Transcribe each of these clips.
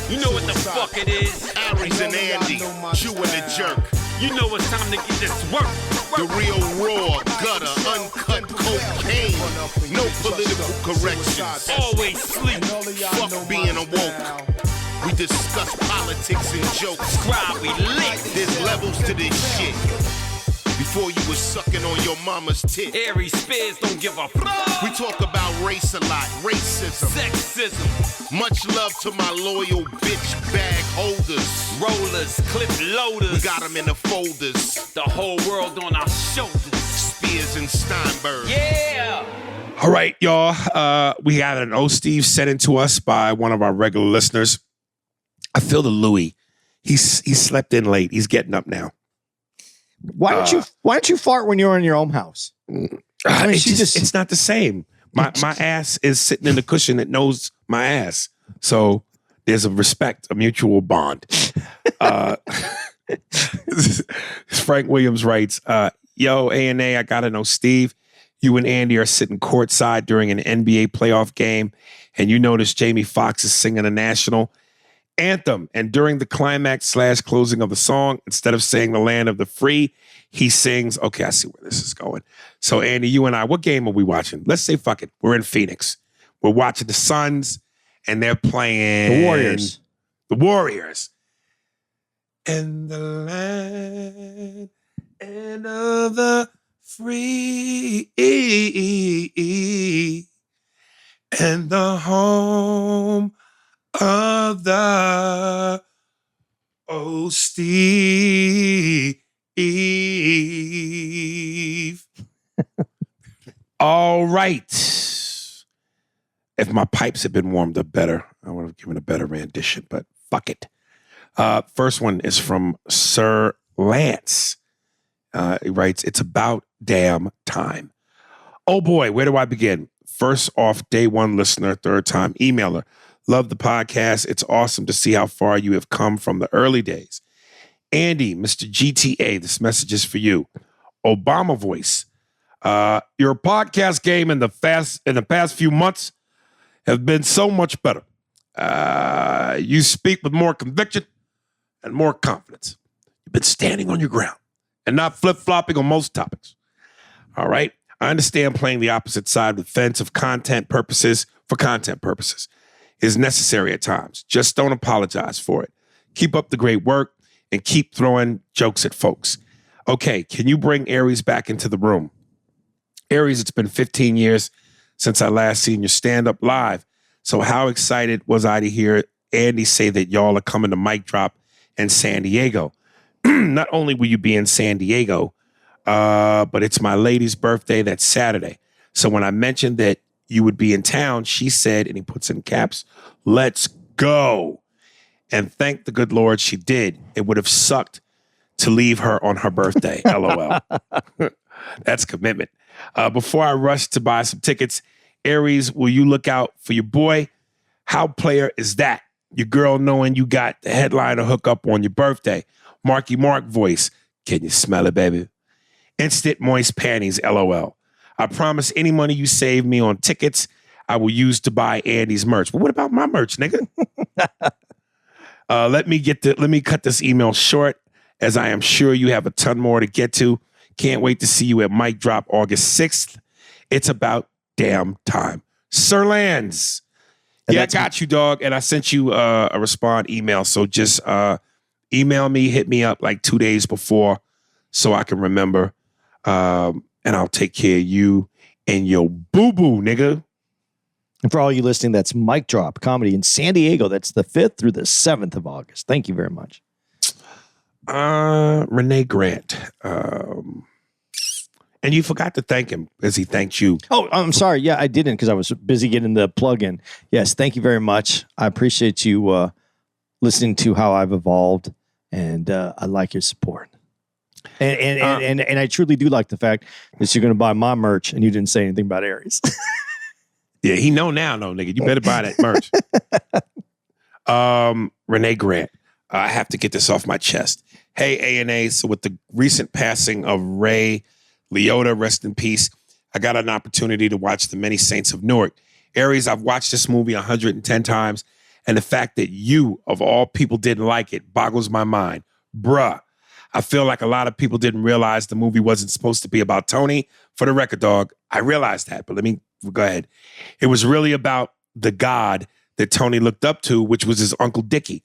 You know what the fuck it is? Aries and Andy, chewing the jerk. You know it's time to get this work. The real raw, gutter, uncut cocaine. No political corrections. Always sleep. Fuck being awoke. We discuss politics and jokes. Scribe, we lit. There's levels to this shit. Before you was sucking on your mama's tit. Aries Spears don't give a fuck. We talk about race a lot, racism, Sexism. Much love to my loyal bitch bag holders. Rollers, clip loaders. We got them in the folders. The whole world on our shoulders. Spears and Steinberg. Yeah. All right, y'all. We had an O Steve sent in to us by one of our regular listeners. I feel the Louis. He slept in late. He's getting up now. Why don't you fart when you're in your own house? I mean, it's not the same. My ass is sitting in the cushion that knows my ass. So there's a respect, a mutual bond. Frank Williams writes, yo, A&A, I gotta know, Steve, you and Andy are sitting courtside during an NBA playoff game, and you notice Jamie Foxx is singing the national anthem, and during the climax / closing of the song, instead of saying the land of the free, he sings, okay, I see where this is going. So Andy, you and I, what game are we watching? Let's say fuck it. We're in Phoenix. We're watching the Suns and they're playing The Warriors. The Warriors. And the land and of the free and the home of the O Steve. All right. If my pipes had been warmed up better, I would have given a better rendition, but fuck it. First one is from Sir Lance. He writes, it's about damn time. Oh boy, where do I begin? First off, day one listener, third time emailer. Love the podcast. It's awesome to see how far you have come from the early days. Andy, Mr. GTA, this message is for you. Obama voice. Your podcast game in the past few months have been so much better. You speak with more conviction and more confidence. You've been standing on your ground and not flip-flopping on most topics. All right. I understand playing the opposite side of the fence of content purposes is necessary at times. Just don't apologize for it. Keep up the great work and keep throwing jokes at folks. Okay, can you bring Aries back into the room? Aries, it's been 15 years since I last seen your stand-up live. So how excited was I to hear Andy say that y'all are coming to Mic Drop in San Diego? Not only will you be in San Diego, but it's my lady's birthday that Saturday. So when I mentioned that you would be in town, she said, and he puts in caps, let's go. And thank the good Lord she did. It would have sucked to leave her on her birthday. LOL. That's commitment. Before I rush to buy some tickets, Aries, will you look out for your boy? How player is that? Your girl knowing you got the headliner hookup on your birthday. Marky Mark voice. Can you smell it, baby? Instant moist panties, LOL. I promise any money you save me on tickets, I will use to buy Andy's merch. But what about my merch, nigga? Let me cut this email short, as I am sure you have a ton more to get to. Can't wait to see you at Mic Drop August 6th. It's about damn time. Sir Lands. Yeah, I got you, dog. And I sent you a respond email. So just email me, hit me up like 2 days before so I can remember. And I'll take care of you and your boo-boo, nigga. And for all you listening, that's Mic Drop Comedy in San Diego. That's the 5th through the 7th of August. Thank you very much. Renee Grant. And you forgot to thank him as he thanked you. Oh, I'm sorry. Yeah, I didn't because I was busy getting the plug in. Yes, thank you very much. I appreciate you listening to how I've evolved, and I like your support. And I truly do like the fact that you're going to buy my merch, and you didn't say anything about Aries. Yeah, he know now, no, nigga. You better buy that merch. Renee Grant. I have to get this off my chest. Hey, A&A, so with the recent passing of Ray Liotta, rest in peace, I got an opportunity to watch The Many Saints of Newark. Aries, I've watched this movie 110 times, And the fact that you, of all people, didn't like it boggles my mind. Bruh, I feel like a lot of people didn't realize the movie wasn't supposed to be about Tony. For the record, dog, I realized that, but let me go ahead. It was really about the God that Tony looked up to, which was his Uncle Dickie.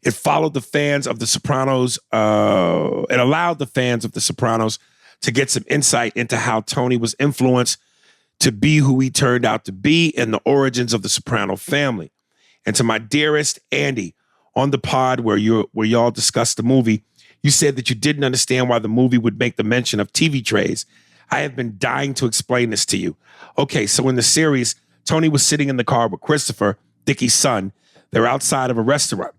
It followed the fans of The Sopranos. It allowed the fans of The Sopranos to get some insight into how Tony was influenced to be who he turned out to be and the origins of the Soprano family. And to my dearest Andy, on the pod where y'all discussed the movie, you said that you didn't understand why the movie would make the mention of TV trays. I have been dying to explain this to you. Okay, so in the series, Tony was sitting in the car with Christopher, Dickie's son. They're outside of a restaurant.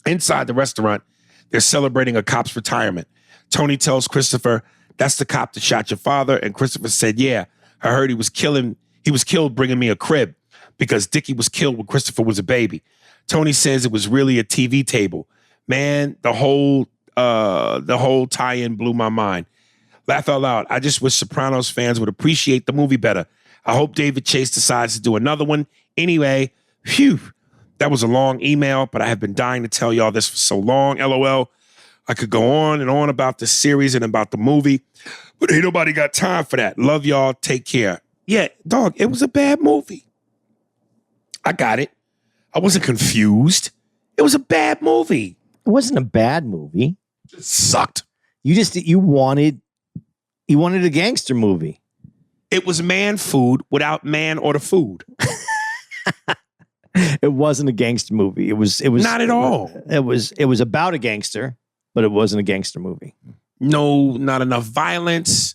Inside the restaurant, they're celebrating a cop's retirement. Tony tells Christopher, "That's the cop that shot your father." And Christopher said, "Yeah, I heard he was killed bringing me a crib because Dickie was killed when Christopher was a baby." Tony says it was really a TV table. Man, the whole tie-in blew my mind. Laugh out loud. I just wish Sopranos fans would appreciate the movie better. I hope David Chase decides to do another one. Anyway, phew, that was a long email, but I have been dying to tell y'all this for so long. LOL. I could go on and on about this series and about the movie, but ain't nobody got time for that. Love y'all. Take care. Yeah, dog, it was a bad movie. I got it. I wasn't confused. It was a bad movie. It wasn't a bad movie. It sucked. You wanted a gangster movie. It was man food without man or the food. It wasn't a gangster movie. It was not at all. It was about a gangster, but it wasn't a gangster movie. No, not enough violence.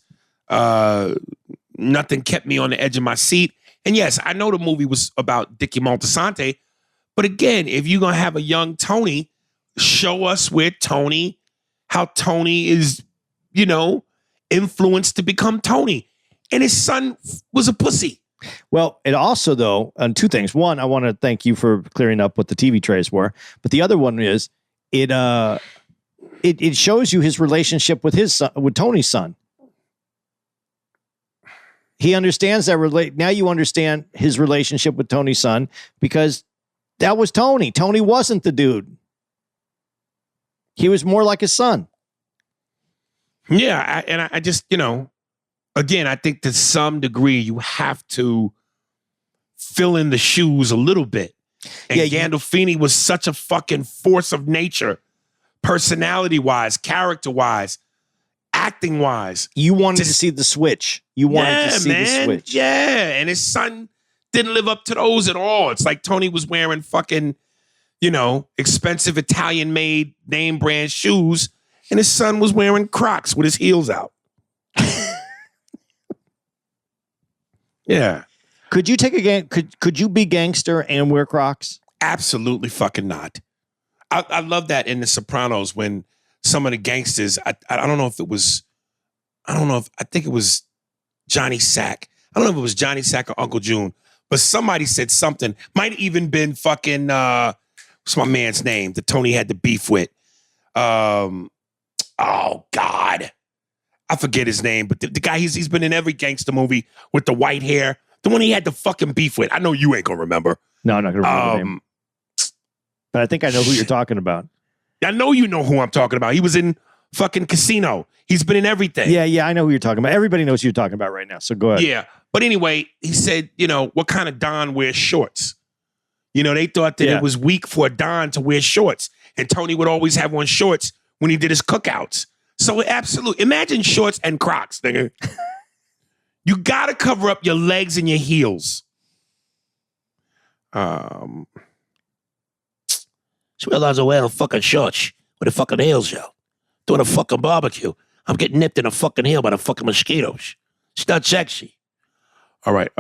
Nothing kept me on the edge of my seat. And yes, I know the movie was about Dickie Moltisanti, but again, if you're gonna have a young Tony, show us how Tony is, influenced to become Tony. And his son was a pussy. Well, it also, though, on two things. One, I want to thank you for clearing up what the TV trays were. But the other one is it shows you his relationship with his son, with Tony's son. He understands that. Now you understand his relationship with Tony's son because that was Tony. Tony wasn't the dude. He was more like his son. Yeah, I just, again, I think to some degree you have to fill in the shoes a little bit. And Gandolfini was such a fucking force of nature, personality-wise, character-wise, acting-wise. You wanted to see the switch. You wanted to see the switch. Yeah, and his son didn't live up to those at all. It's like Tony was wearing fucking, expensive Italian-made name brand shoes, and his son was wearing Crocs with his heels out. Yeah. Could you could you be gangster and wear Crocs? Absolutely fucking not. I love that in The Sopranos when some of the gangsters, I think it was Johnny Sack. I don't know if it was Johnny Sack or Uncle June, but somebody said something. Might have even been fucking, what's my man's name that Tony had the beef with? Oh, God. I forget his name, but the guy, he's been in every gangster movie with the white hair. The one he had the fucking beef with. I know you ain't gonna remember. No, I'm not gonna remember the name. But I think I know who you're talking about. I know you know who I'm talking about. He was in fucking Casino. He's been in everything. Yeah, I know who you're talking about. Everybody knows who you're talking about right now, so go ahead. Yeah, but anyway, he said, what kind of Don wears shorts? They thought that it was weak for a Don to wear shorts. And Tony would always have on shorts when he did his cookouts. So absolutely, imagine shorts and Crocs, nigga. You gotta cover up your legs and your heels. So realize I wear fucking shorts with the fucking heels, yo. Doing a fucking barbecue. I'm getting nipped in the fucking heel by the fucking mosquitoes. It's not sexy. All right.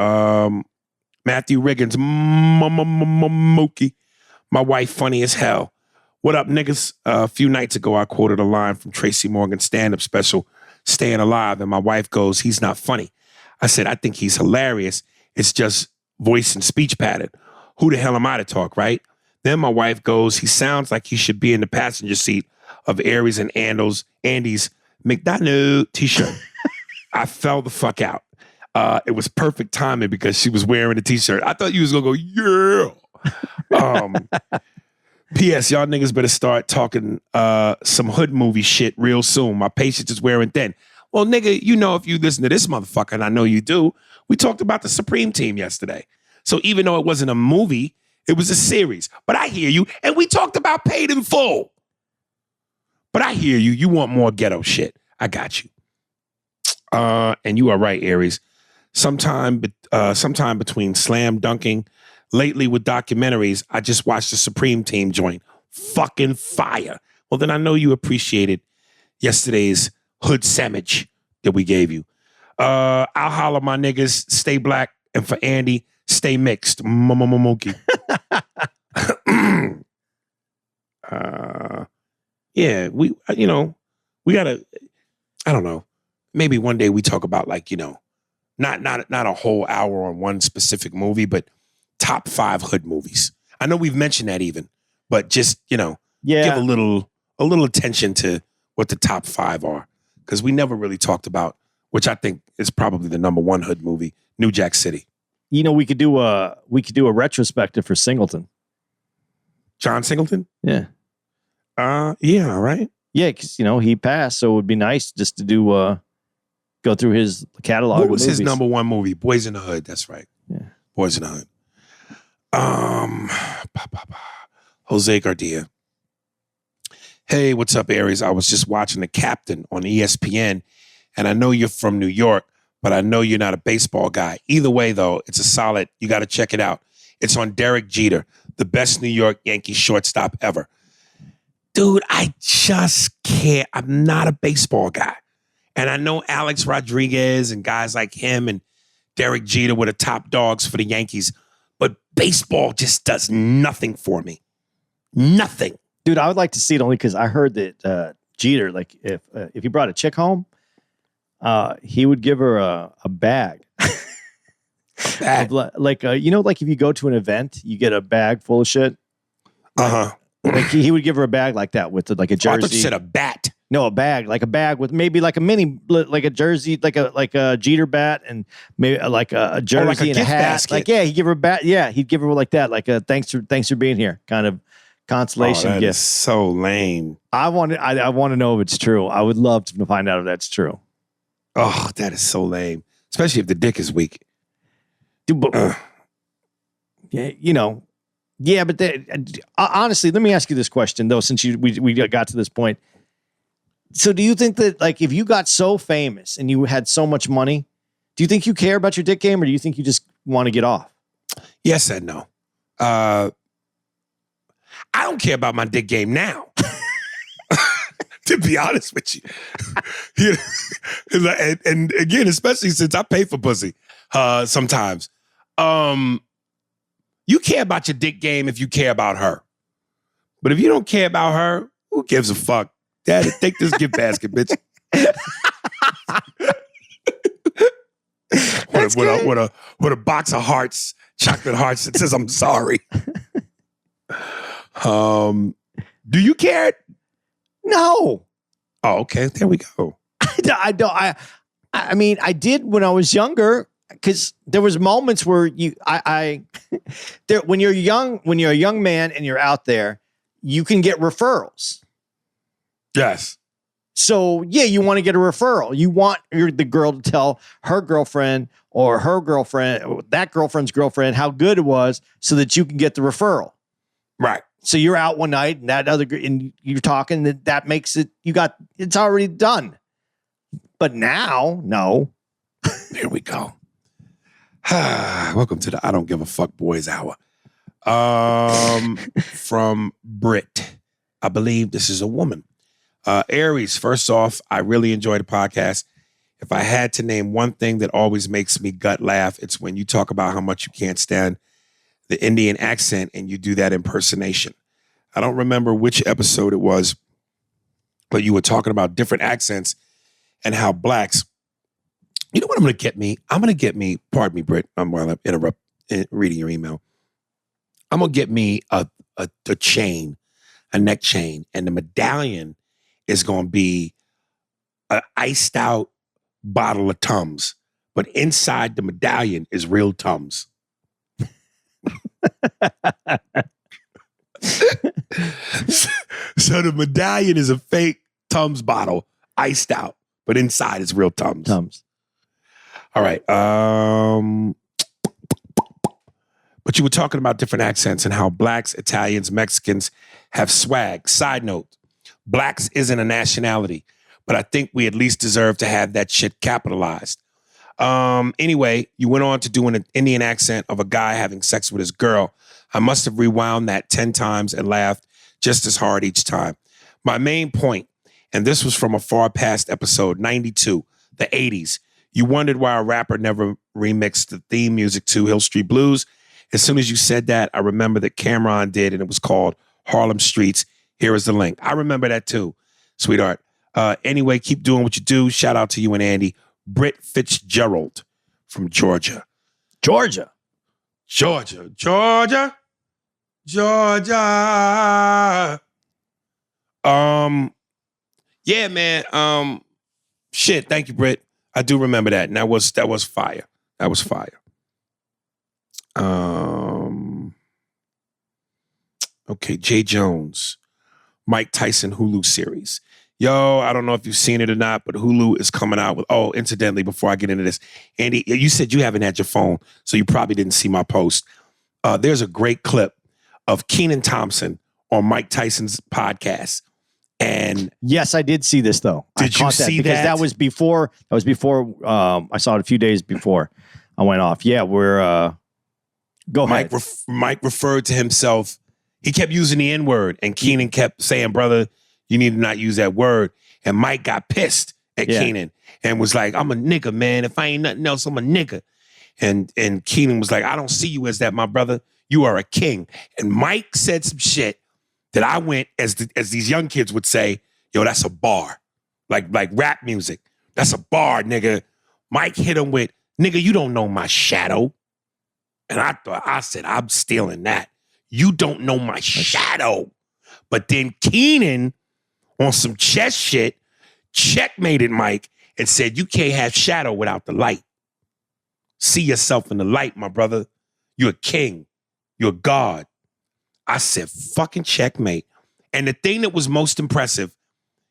Matthew Riggins, Mookie. My wife funny as hell. What up, niggas? A few nights ago, I quoted a line from Tracy Morgan's stand-up special, Staying Alive, and my wife goes, "He's not funny." I said, "I think he's hilarious. It's just voice and speech pattern. Who the hell am I to talk, right?" Then my wife goes, "He sounds like he should be in the passenger seat of Aries and Andy's McDonald's t-shirt." I fell the fuck out. It was perfect timing because she was wearing a t-shirt. I thought you was going to go, yeah. P.S. Y'all niggas better start talking some hood movie shit real soon. My patience is wearing thin. Well, nigga, you know if you listen to this motherfucker, and I know you do, we talked about the Supreme Team yesterday. So even though it wasn't a movie, it was a series. But I hear you, and we talked about Paid in Full. But I hear you. You want more ghetto shit. I got you. And you are right, Aries. Sometime between slam dunking, lately with documentaries, I just watched the Supreme Team joint. Fucking fire. Well, then I know you appreciated yesterday's hood sandwich that we gave you. I'll holler my niggas. Stay black. And for Andy, stay mixed. Monkey. Yeah, we gotta, I don't know. Maybe one day we talk about like, not a whole hour on one specific movie, but top 5 hood movies. I know we've mentioned that even, but just, give a little attention to what the top 5 are. Because we never really talked about, which I think is probably the number 1 hood movie, New Jack City. We could do a retrospective for Singleton. John Singleton? Yeah. Yeah, right. Yeah, because he passed, so it would be nice just to do go through his catalog. What was of his movies. number 1 movie? Boys in the Hood. That's right. Yeah. Boys in the Hood. Jose Garcia. Hey, what's up, Aries? I was just watching The Captain on ESPN, and I know you're from New York, but I know you're not a baseball guy. Either way, though, it's a solid. You got to check it out. It's on Derek Jeter, the best New York Yankees shortstop ever. Dude, I just can't. I'm not a baseball guy. And I know Alex Rodriguez and guys like him and Derek Jeter were the top dogs for the Yankees, but baseball just does nothing for me. Nothing. Dude, I would like to see it only because I heard that Jeter, like if he brought a chick home, he would give her a bag. Like if you go to an event, you get a bag full of shit. Like he would give her a bag like that with like a jersey. I thought you said a bat. No, a bag with maybe like a mini, like a jersey, like a Jeter bat, and maybe like a jersey like a and gift a hat. basket. Like he'd give her a bat. Yeah, he'd give her like that, like a thanks for being here kind of consolation that gift. is so lame. I want to know if it's true. I would love to find out if that's true. Oh, that is so lame, especially if the dick is weak. Dude, but yeah, but honestly, let me ask you this question though, since we got to this point. So do you think that like if you got so famous and you had so much money, do you think you care about your dick game, or do you think you just want to get off? Yes and no. I don't care about my dick game now. To be honest with you. And again, especially since I pay for pussy sometimes. You care about your dick game if you care about her. But if you don't care about her, who gives a fuck? Daddy, take this gift basket, bitch. with a box of hearts, chocolate hearts that says I'm sorry. Do you care? No. Oh, okay. There we go. I don't. I mean, I did when I was younger, because there was moments where when you're a young man and you're out there, you can get referrals. Yes. So yeah, you want to get a referral. You want the girl to tell her girlfriend or her girlfriend, or that girlfriend's girlfriend, how good it was, so that you can get the referral. Right. So you're out one night and and you're talking, that makes it, it's already done. But now, no. Here we go. Welcome to the I Don't Give a Fuck Boys Hour. From Brit. I believe this is a woman. Aries, first off, I really enjoy the podcast. If I had to name one thing that always makes me gut laugh, it's when you talk about how much you can't stand the Indian accent and you do that impersonation. I don't remember which episode it was, but you were talking about different accents and how blacks, you know what I'm going to get me? Pardon me, Britt, while I interrupt reading your email. I'm going to get me a chain, a neck chain, and the medallion is going to be an iced out bottle of Tums, but inside the medallion is real Tums. the medallion is a fake Tums bottle, iced out, but inside is real Tums. All right. But you were talking about different accents and how blacks, Italians, Mexicans have swag. Side note, blacks isn't a nationality, but I think we at least deserve to have that shit capitalized. Anyway, you went on to do an Indian accent of a guy having sex with his girl. I must have rewound that 10 times and laughed just as hard each time. My main point, and this was from a far past episode, 92, the 80s. You wondered why a rapper never remixed the theme music to Hill Street Blues. As soon as you said that, I remember that Cameron did, and it was called Harlem Streets. Here is the link. I remember that too, sweetheart. Anyway, keep doing what you do. Shout out to you and Andy. Britt Fitzgerald from Georgia. Georgia. Yeah, man. Shit, thank you, Britt. I do remember that. And that was fire. That was fire. Okay, Jay Jones, Mike Tyson Hulu series. Yo, I don't know if you've seen it or not, but Hulu is coming out with, incidentally, before I get into this, Andy, you said you haven't had your phone, so you probably didn't see my post. There's a great clip of Kenan Thompson on Mike Tyson's podcast. And yes, I did see this though. Did you see that? Because that was before. I saw it a few days before I went off. Yeah, we're. Go ahead. Mike referred to himself. He kept using the N-word, and Kenan kept saying, "Brother, you need to not use that word." And Mike got pissed at Kenan and was like, "I'm a nigga, man. If I ain't nothing else, I'm a nigga." And Kenan was like, "I don't see you as that, my brother. You are a king." And Mike said some shit that I went, as these young kids would say, "Yo, that's a bar." Like rap music. That's a bar, nigga. Mike hit him with, "Nigga, you don't know my shadow." And I said, "I'm stealing that. You don't know my shadow." But then Kenan, on some chess shit, checkmated Mike and said, "You can't have shadow without the light. See yourself in the light, my brother. You're a king. You're a god." I said, fucking checkmate. And the thing that was most impressive,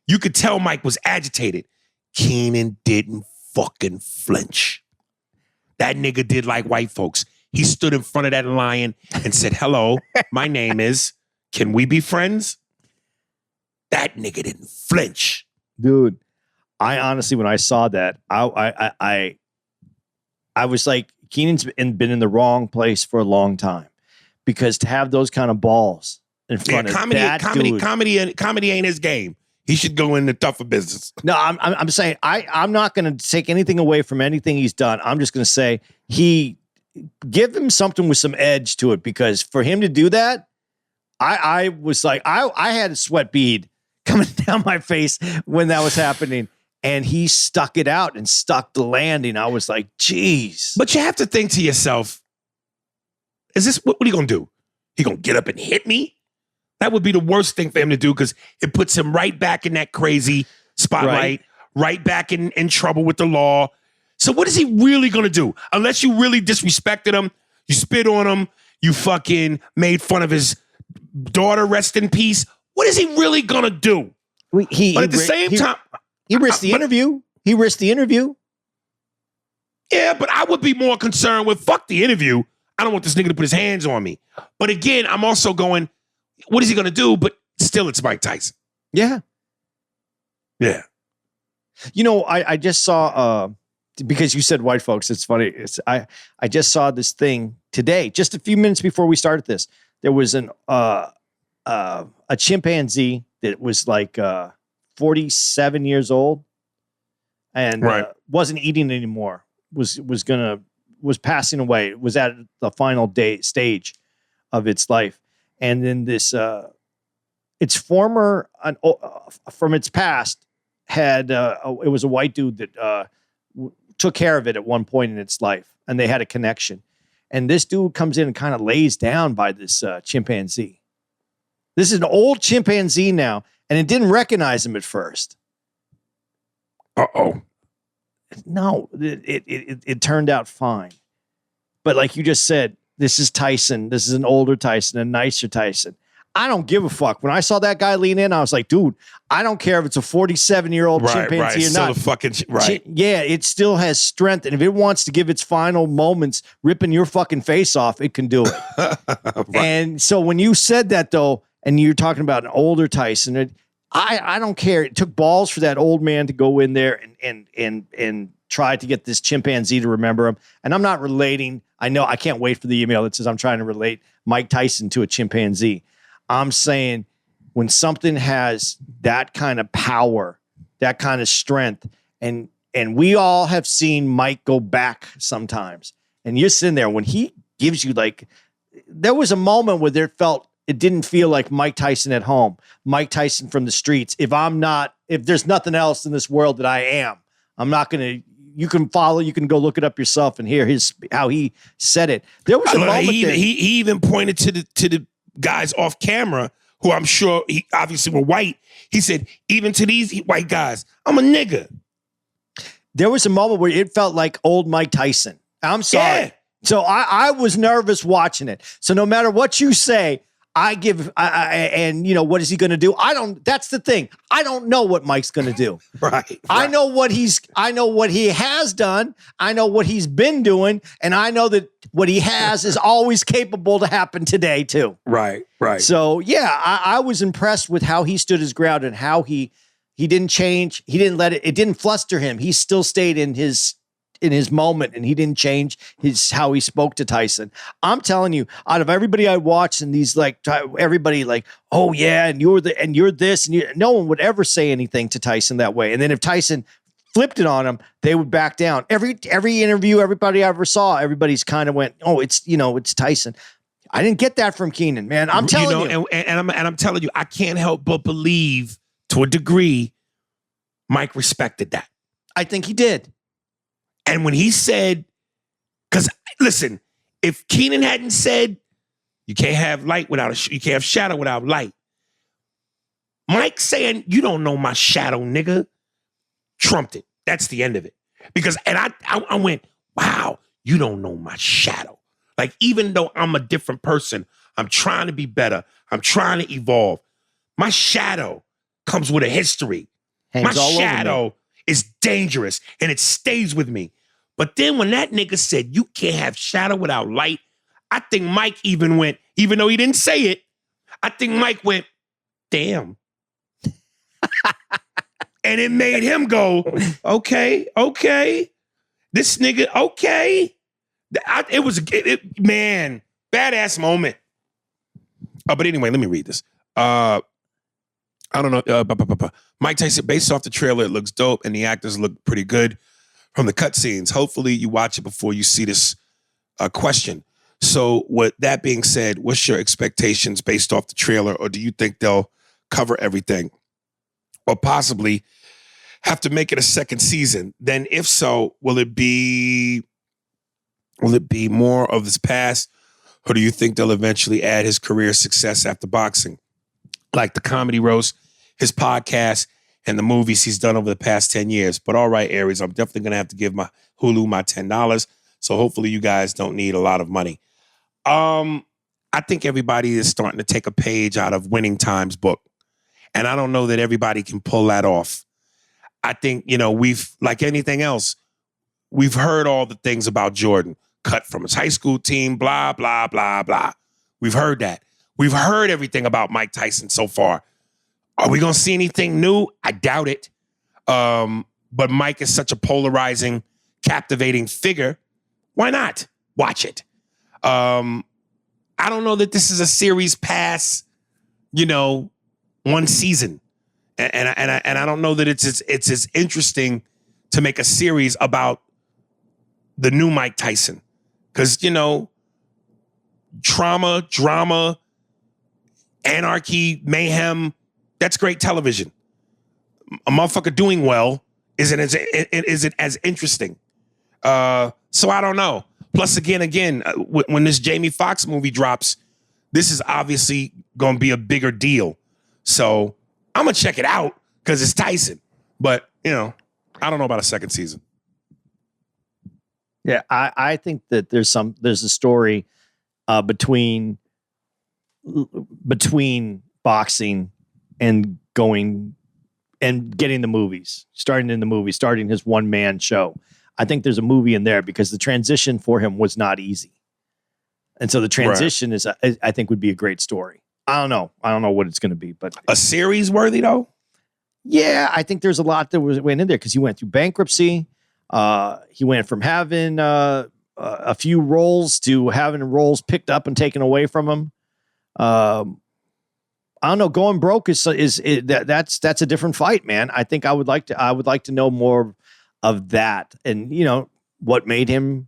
you could tell Mike was agitated. Kenan didn't fucking flinch. That nigga did like white folks. He stood in front of that lion and said, "Hello, my name is, can we be friends?" That nigga didn't flinch. Dude, I honestly, when I saw that, I was like, Kenan's been in the wrong place for a long time, because to have those kind of balls in front of that dude, comedy ain't his game. He should go into tougher business. No, I'm saying I'm not going to take anything away from anything he's done. I'm just going to say give him something with some edge to it, because for him to do that, I was like, I had a sweat bead coming down my face when that was happening. And he stuck it out and stuck the landing. I was like, geez. But you have to think to yourself, is this, what are you going to do? He going to get up and hit me? That would be the worst thing for him to do, because it puts him right back in that crazy spotlight, right back in trouble with the law. So what is he really going to do? Unless you really disrespected him, you spit on him, you fucking made fun of his daughter, rest in peace. What is he really going to do? But at the same time... He risked the interview. He risked the interview. Yeah, but I would be more concerned with, fuck the interview. I don't want this nigga to put his hands on me. But again, I'm also going, what is he going to do? But still, it's Mike Tyson. Yeah. Yeah. You know, I just saw, because you said white folks, it's funny. I just saw this thing today, just a few minutes before we started this. There was a chimpanzee that was like 47 years old and wasn't eating anymore. Was passing away. It was at the final stage of its life. And then this, its former, from its past, had, it was a white dude that took care of it at one point in its life, and they had a connection. And this dude comes in and kind of lays down by this chimpanzee. This is an old chimpanzee now, and it didn't recognize him at first. Uh-oh. No, it turned out fine. But like you just said, this is Tyson. This is an older Tyson, a nicer Tyson. I don't give a fuck. When I saw that guy lean in, I was like, dude, I don't care if it's a 47-year-old chimpanzee or Still not. a fucking right. Yeah, it still has strength. And if it wants to give its final moments ripping your fucking face off, it can do it. Right. And so when you said that, though, and you're talking about an older Tyson, I don't care. It took balls for that old man to go in there and try to get this chimpanzee to remember him. And I'm not relating. I know I can't wait for the email that says I'm trying to relate Mike Tyson to a chimpanzee. I'm saying when something has that kind of power, that kind of strength, and we all have seen Mike go back sometimes, and you're sitting there when he gives you like, there was a moment where it didn't feel like Mike Tyson at home, Mike Tyson from the streets. If there's nothing else in this world that I am, I'm not going to. You can go look it up yourself and hear how he said it. There was a moment he even pointed to the guys off camera who I'm sure he obviously were white. He said, even to these white guys, I'm a nigga. There was a moment where it felt like old Mike Tyson. I'm sorry. Yeah. So I was nervous watching it. So no matter what you say, what is he going to do? That's the thing. I don't know what Mike's going to do. Right. I know what he has done. I know what he's been doing. And I know that what he has is always capable to happen today too. Right. So yeah, I was impressed with how he stood his ground and how he didn't change. He didn't it didn't fluster him. He still stayed in his moment, and he didn't change how he spoke to Tyson. I'm telling you, out of everybody I watched, and these everybody like, oh yeah, and you're this, and no one would ever say anything to Tyson that way. And then if Tyson flipped it on him, they would back down. Every interview, everybody I ever saw, everybody's kind of went, oh, it's Tyson. I didn't get that from Keenan, man. I'm telling you. And I'm telling you, I can't help but believe, to a degree, Mike respected that. I think he did. And when he said, because listen, if Keenan hadn't said, you can't have you can't have shadow without light. Mike saying, you don't know my shadow, nigga, trumped it. That's the end of it. Because, and I went, wow, you don't know my shadow. Like, even though I'm a different person, I'm trying to be better. I'm trying to evolve. My shadow comes with a history. My shadow is dangerous, and it stays with me. But then when that nigga said, you can't have shadow without light, I think Mike even went, even though he didn't say it, I think Mike went, damn. And it made him go, okay. This nigga, okay. Man, badass moment. But anyway, let me read this. I don't know. Mike Tyson, based off the trailer, it looks dope, and the actors look pretty good from the cutscenes. Hopefully, you watch it before you see this question. So, with that being said, what's your expectations based off the trailer, or do you think they'll cover everything, or possibly have to make it a second season? Then, if so, will it be more of his past, or do you think they'll eventually add his career success after boxing, like the comedy roast, his podcast, and the movies he's done over the past 10 years? But all right, Aries, I'm definitely going to have to give my Hulu my $10. So hopefully you guys don't need a lot of money. I think everybody is starting to take a page out of Winning Time's book. And I don't know that everybody can pull that off. I think, we've, like anything else, we've heard all the things about Jordan. Cut from his high school team, blah, blah, blah, blah. We've heard that. We've heard everything about Mike Tyson so far. Are we going to see anything new? I doubt it. But Mike is such a polarizing, captivating figure. Why not? Watch it. I don't know that this is a series past, one season. And I don't know that it's as interesting to make a series about the new Mike Tyson. Because, trauma, drama, anarchy, mayhem, that's great television. A motherfucker doing well isn't as interesting. So I don't know. Plus, again, when this Jamie Foxx movie drops, this is obviously going to be a bigger deal. So I'm going to check it out because it's Tyson. But, I don't know about a second season. Yeah, I think that there's a story between between boxing and going and getting the movies, starting in the movies, starting his one-man show. I think there's a movie in there because the transition for him was not easy. And so the transition is, I think, would be a great story. I don't know. I don't know what it's going to be, but A series worthy though? yeah, I think there's a lot that went in there because he went through bankruptcy. He went from having a few roles to having roles picked up and taken away from him. I don't know. Going broke that's a different fight, man. I think I would like to know more of that, and what made him.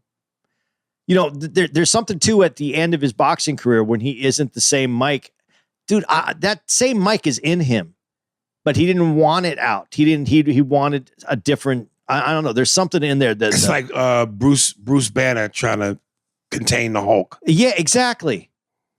There's something too at the end of his boxing career when he isn't the same Mike, dude. That same Mike is in him, but he didn't want it out. He wanted a different. I don't know. There's something in there that It's like Bruce Banner trying to contain the Hulk. Yeah, exactly.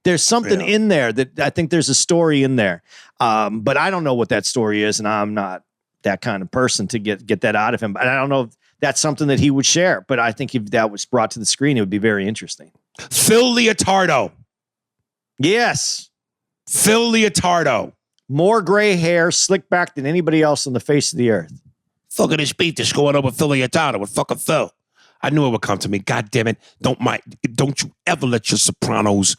There's something in there that I think there's a story in there. But I don't know what that story is, and I'm not that kind of person to get that out of him. But I don't know if that's something that he would share. But I think if that was brought to the screen, it would be very interesting. Phil Leotardo. Yes. Phil Leotardo. More gray hair, slick back than anybody else on the face of the earth. Fucking this beat that's going on with Phil Leotardo with fucking Phil. I knew it would come to me. God damn it. Don't you ever let your Sopranos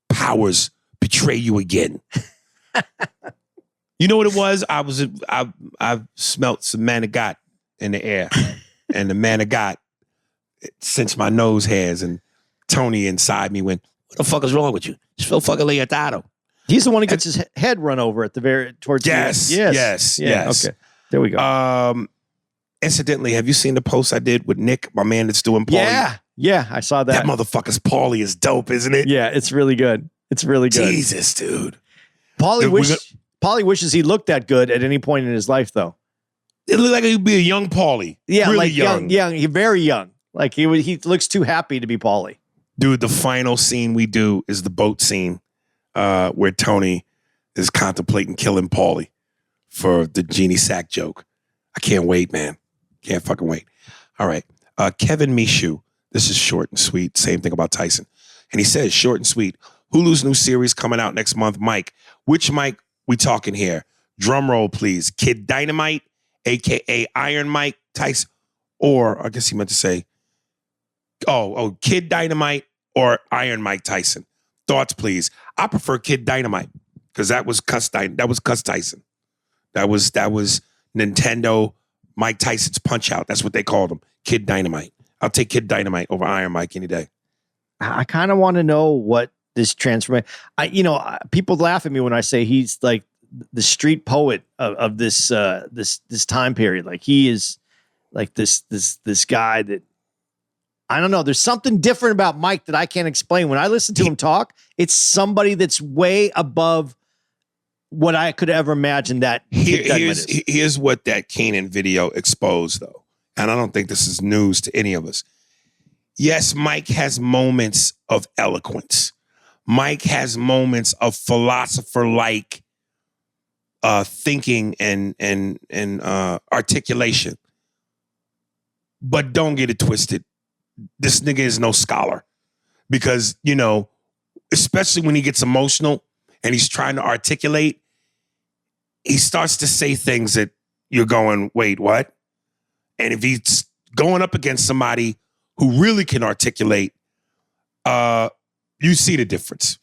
powers betray you again. You know what it was? I smelt some man of God in the air. And the man of God cinched my nose hairs, and Tony inside me went, what the fuck is wrong with you? It's Phil fucking Leotardo. He's the one who gets his head run over at the towards the end. Yes. Okay. There we go. Incidentally, have you seen the post I did with Nick, my man that's doing Paulie? Yeah, I saw that. That motherfucker's Paulie is dope, isn't it? Yeah, it's really good. It's really good. Jesus, dude. Paulie wishes he looked that good at any point in his life, though. It looked like he'd be a young Paulie. Yeah, really like young. He very young. Like he looks too happy to be Paulie. Dude, the final scene we do is the boat scene where Tony is contemplating killing Paulie for the Genie Sack joke. I can't wait, man. Can't fucking wait. All right. Kevin Michoud. This is short and sweet. Same thing about Tyson. And he says, short and sweet. Hulu's new series coming out next month. Mike, which Mike we talking here? Drum roll, please. Kid Dynamite, a.k.a. Iron Mike Tyson. Or, I guess he meant to say, Kid Dynamite or Iron Mike Tyson. Thoughts, please. I prefer Kid Dynamite because that was Cuss Tyson. That was Nintendo Mike Tyson's Punch-Out. That's what they called him. Kid Dynamite. I'll take Kid Dynamite over Iron Mike any day. I kind of want to know what this transformation. People laugh at me when I say he's like the street poet of this time period. Like he is like this guy that I don't know. There's something different about Mike that I can't explain. When I listen to him talk, it's somebody that's way above what I could ever imagine that. Here's what that Kanan video exposed, though. And I don't think this is news to any of us. Yes, Mike has moments of eloquence. Mike has moments of philosopher-like thinking and articulation. But don't get it twisted. This nigga is no scholar. Because, especially when he gets emotional and he's trying to articulate, he starts to say things that you're going, wait, what? And if he's going up against somebody who really can articulate, you see the difference.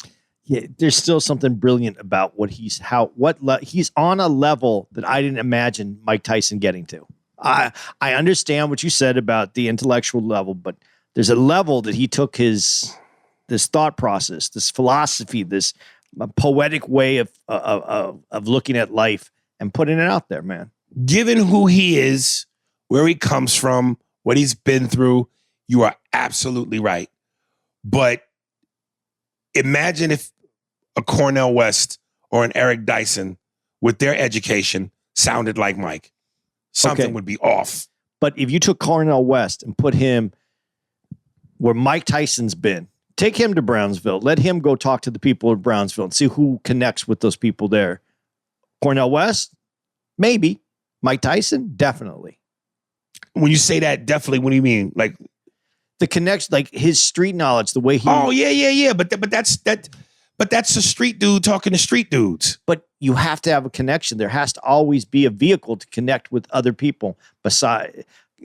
Yeah, there's still something brilliant about he's on a level that I didn't imagine Mike Tyson getting to. I understand what you said about the intellectual level, but there's a level that he took this thought process, this philosophy, this poetic way of looking at life and putting it out there, man. Given who he is, where he comes from, what he's been through, you are absolutely right. But imagine if a Cornel West or an Eric Dyson with their education sounded like Mike. Something would be off. But if you took Cornel West and put him where Mike Tyson's been, take him to Brownsville, let him go talk to the people of Brownsville and see who connects with those people there. Cornel West? Maybe. Mike Tyson? Definitely. When you say that, definitely, what do you mean? Like the connection, like his street knowledge, the way he. Oh, yeah. But that's that. But that's a street dude talking to street dudes. But you have to have a connection. There has to always be a vehicle to connect with other people. Besides,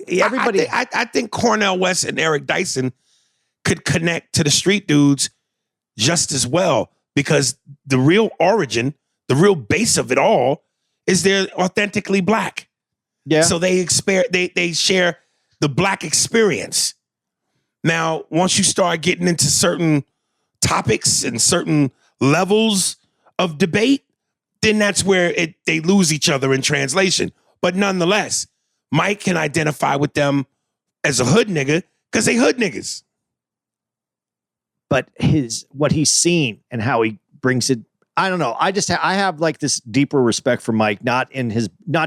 everybody. I think Cornel West and Eric Dyson could connect to the street dudes just as well, because the real origin, the real base of it all, is they're authentically black. Yeah. So they share the black experience. Now, once you start getting into certain topics and certain levels of debate, then that's where they lose each other in translation. But nonetheless, Mike can identify with them as a hood nigga because they hood niggas. But what he's seen and how he brings it, I don't know. I have like this deeper respect for Mike, not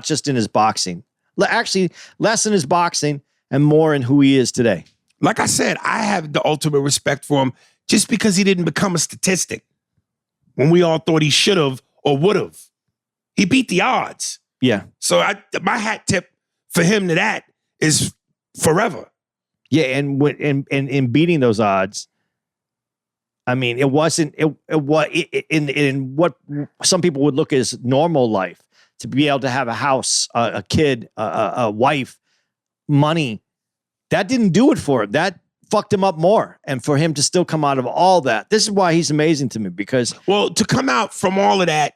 just in his boxing. Actually, less in his boxing and more in who he is today. Like I said, I have the ultimate respect for him just because he didn't become a statistic when we all thought he should have or would have. He beat the odds. Yeah. So my hat tip for him to that is forever. Yeah, and in beating those odds, I mean, it wasn't in what some people would look as normal life, to be able to have a house, a kid, a wife, money. That didn't do it for him. That fucked him up more. And for him to still come out of all that, this is why he's amazing to me, because... Well, to come out from all of that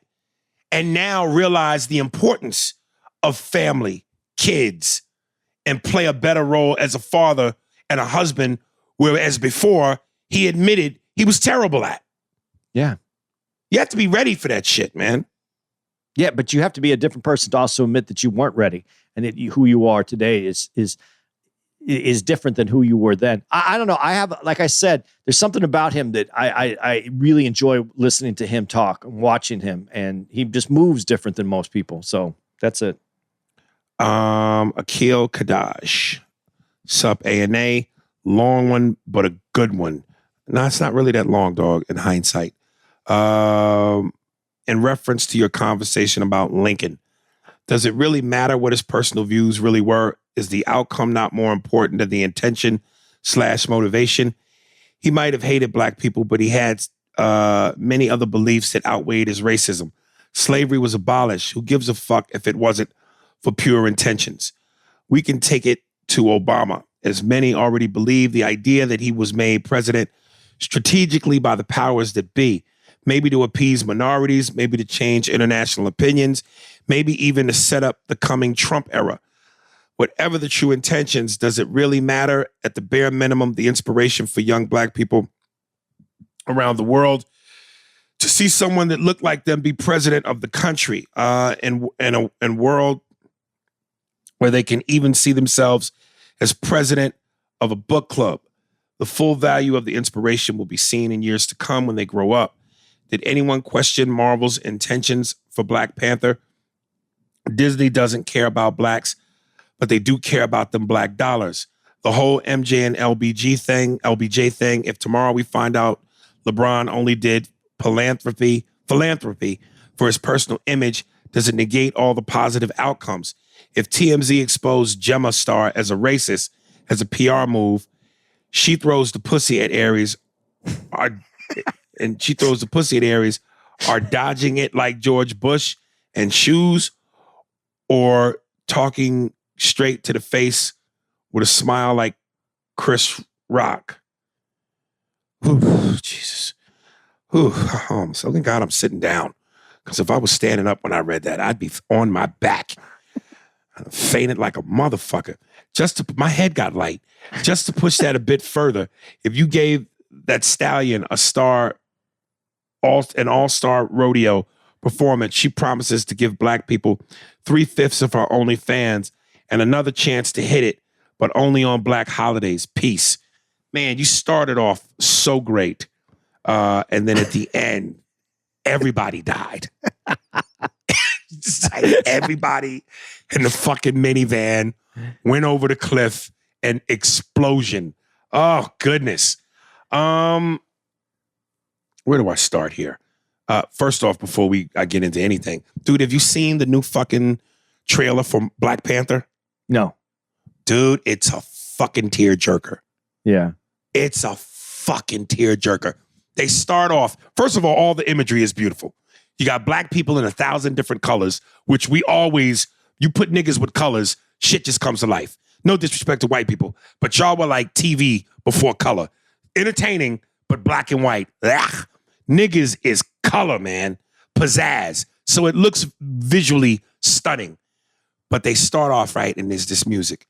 and now realize the importance of family, kids, and play a better role as a father and a husband, whereas before he admitted he was terrible at. Yeah. You have to be ready for that shit, man. Yeah, but you have to be a different person to also admit that you weren't ready, and that who you are today is different than who you were then. I don't know. I have, like I said, there's something about him that I really enjoy listening to him talk and watching him, and he just moves different than most people. So that's it. Akil Kadash, sup A&A, long one, but a good one. No, it's not really that long, dog, in hindsight. In reference to your conversation about Lincoln, does it really matter what his personal views really were? Is the outcome not more important than the intention/motivation? He might have hated black people, but he had many other beliefs that outweighed his racism. Slavery was abolished. Who gives a fuck if it wasn't for pure intentions? We can take it to Obama, as many already believe the idea that he was made president strategically by the powers that be, maybe to appease minorities, maybe to change international opinions, maybe even to set up the coming Trump era. Whatever the true intentions, does it really matter? At the bare minimum, the inspiration for young black people around the world to see someone that looked like them be president of the country, in a world where they can even see themselves as president of a book club. The full value of the inspiration will be seen in years to come when they grow up. Did anyone question Marvel's intentions for Black Panther? Disney doesn't care about blacks, but they do care about them black dollars. The whole MJ and LBJ thing, if tomorrow we find out LeBron only did philanthropy for his personal image, does it negate all the positive outcomes? If TMZ exposed Gemma Star as a racist, as a PR move, she throws the pussy at Aries, are dodging it like George Bush and shoes, or talking straight to the face with a smile like Chris Rock. Ooh, Jesus. Ooh, I'm so thank God I'm sitting down. Because if I was standing up when I read that, I'd be on my back. I'd fainted like a motherfucker. My head got light. Just to push that a bit further, if you gave that stallion an all-star rodeo performance, she promises to give black people 3/5 of her OnlyFans and another chance to hit it, but only on black holidays. Peace. Man, you started off so great. And then at the end, everybody died. Just like everybody in the fucking minivan went over the cliff and explosion. Oh, goodness. Where do I start here? First off, before I get into anything, dude, have you seen the new fucking trailer for Black Panther? No. Dude, it's a fucking tearjerker. Yeah. It's a fucking tearjerker. They start off, first of all the imagery is beautiful. You got black people in 1,000 different colors, which you put niggas with colors, shit just comes to life. No disrespect to white people, but y'all were like TV before color. Entertaining, but black and white. Ugh. Niggas is color, man. Pizzazz. So it looks visually stunning. But they start off right, and there's this music.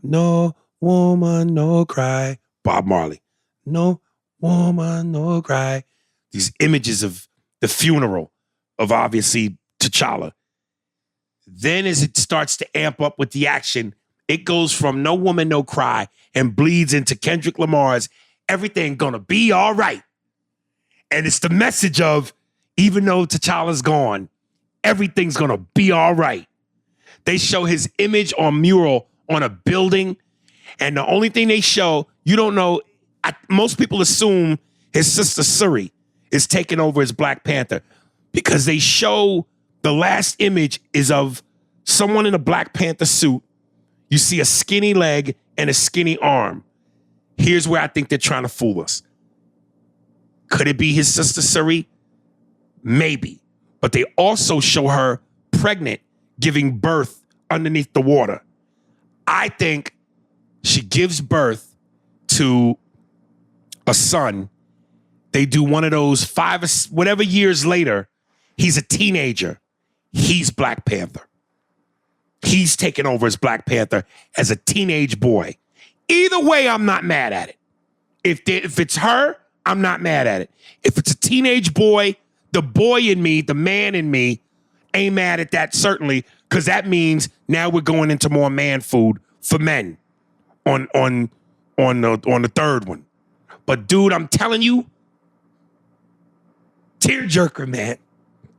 No woman, no cry. Bob Marley. No woman, no cry. These images of the funeral of obviously T'Challa. Then as it starts to amp up with the action, it goes from no woman, no cry and bleeds into Kendrick Lamar's everything gonna be all right. And it's the message of, even though T'Challa's gone, everything's gonna be all right. They show his image on mural on a building, and the only thing they show, you don't know, most people assume his sister Shuri is taking over as Black Panther because they show the last image is of someone in a Black Panther suit. You see a skinny leg and a skinny arm. Here's where I think they're trying to fool us. Could it be his sister Shuri? Maybe. But they also show her pregnant, giving birth underneath the water. I think she gives birth to a son. They do one of those whatever years later, he's a teenager. He's Black Panther. He's taken over as Black Panther as a teenage boy. Either way, I'm not mad at it. If it's her, I'm not mad at it. If it's a teenage boy, the boy in me, the man in me, ain't mad at that, certainly, because that means now we're going into more man food for men on the third one. But dude, I'm telling you, tearjerker, man.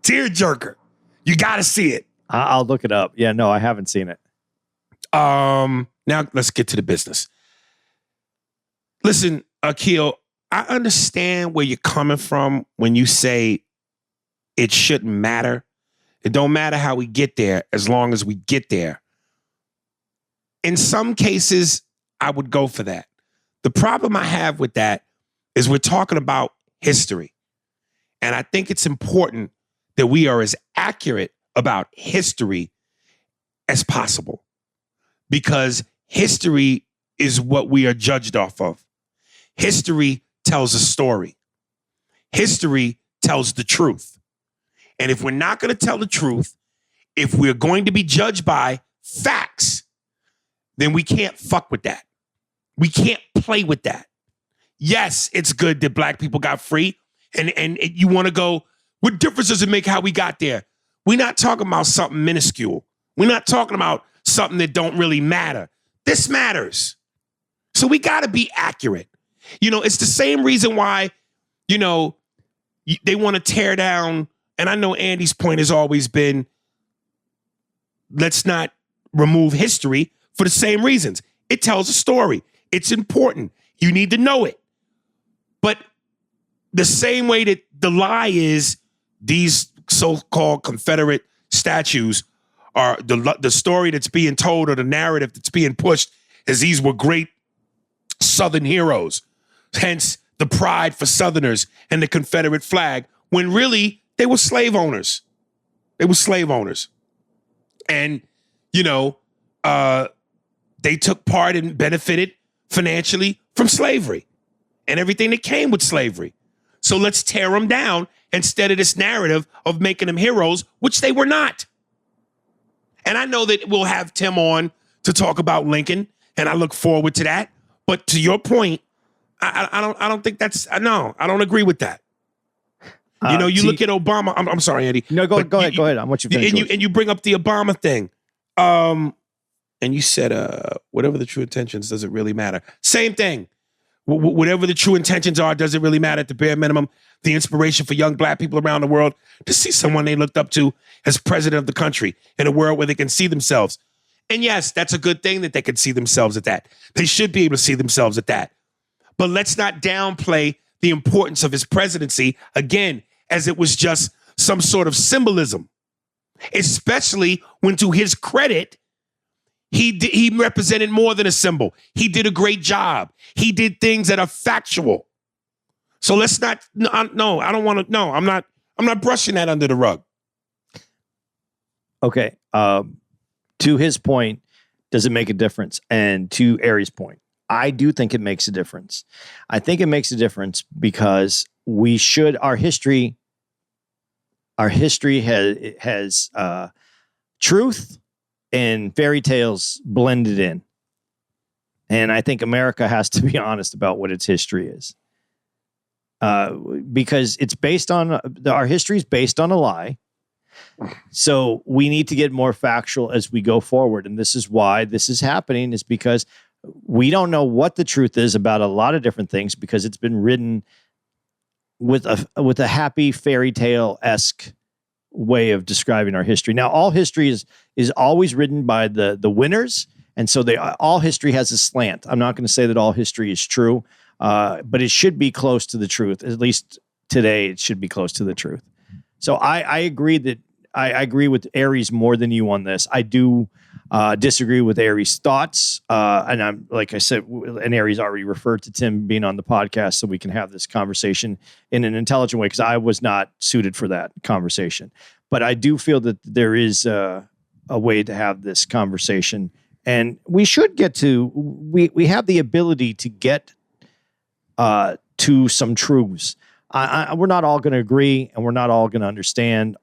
Tearjerker. You got to see it. I'll look it up. Yeah, no, I haven't seen it. Now let's get to the business. Listen, Akil, I understand where you're coming from when you say it shouldn't matter. It don't matter how we get there as long as we get there. In some cases, I would go for that. The problem I have with that is we're talking about history. And I think it's important that we are as accurate about history as possible, because history is what we are judged off of. History tells a story. History tells the truth. And if we're not going to tell the truth, if we're going to be judged by facts, then we can't fuck with that. We can't play with that. Yes, it's good that black people got free. And you want to go, what difference does it make how we got there? We're not talking about something minuscule. We're not talking about something that don't really matter. This matters. So we got to be accurate. You know, it's the same reason why, you know, they want to tear down. And I know Andy's point has always been, let's not remove history for the same reasons. It tells a story. It's important. You need to know it. But the same way that the lie is these so-called Confederate statues are the story that's being told, or the narrative that's being pushed, is these were great Southern heroes. Hence the pride for Southerners and the Confederate flag, when really they were slave owners. They were slave owners. And, you know, they took part and benefited financially from slavery and everything that came with slavery. So let's tear them down instead of this narrative of making them heroes, which they were not. And I know that we'll have Tim on to talk about Lincoln, and I look forward to that. But to your point, I don't think that's, no, I don't agree with that. You know, you look at Obama. I'm sorry, Andy. No, go ahead. Go ahead. I want you to finish. And you bring up the Obama thing. And you said, whatever the true intentions, does it really matter? Same thing. Whatever the true intentions are, does it really matter? At the bare minimum, the inspiration for young black people around the world to see someone they looked up to as president of the country in a world where they can see themselves. And yes, that's a good thing that they can see themselves at that. They should be able to see themselves at that. But let's not downplay the importance of his presidency, again, as it was just some sort of symbolism, especially when, to his credit, he represented more than a symbol. He did a great job. He did things that are factual. So let's not. No, I don't want to. No, I'm not. I'm not brushing that under the rug. Okay. To his point, does it make a difference? And to Aries' point, I do think it makes a difference. I think it makes a difference because we should. Our history has truth and fairy tales blended in, and I think America has to be honest about what its history is. Because it's based on our history is based on a lie. So we need to get more factual as we go forward. And this is why this is happening, is because we don't know what the truth is about a lot of different things because it's been written with a happy fairy tale-esque way of describing our history. Now, all history is always written by the winners. And so all history has a slant. I'm not going to say that all history is true. But it should be close to the truth. At least today, it should be close to the truth. So I agree that I agree with Aries more than you on this. I do disagree with Aries' thoughts. And I'm, like I said, and Aries already referred to Tim being on the podcast so we can have this conversation in an intelligent way because I was not suited for that conversation. But I do feel that there is a way to have this conversation. And we should get to, we have the ability to get to some truths. We're not all going to agree and we're not all going to understand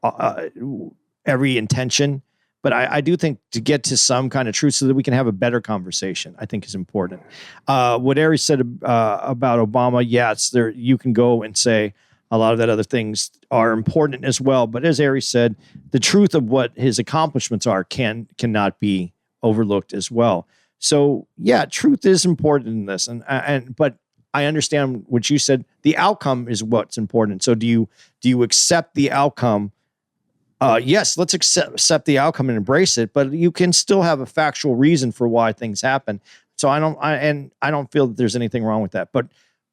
every intention, but I do think to get to some kind of truth so that we can have a better conversation, I think is important. What Aries said about Obama, yeah, it's there. You can go and say a lot of that other things are important as well. But as Aries said, the truth of what his accomplishments are cannot be overlooked as well. So yeah, truth is important in this. But I understand what you said. The outcome is what's important. So do you accept the outcome? Yes, let's accept the outcome and embrace it, but you can still have a factual reason for why things happen. So I don't feel that there's anything wrong with that. But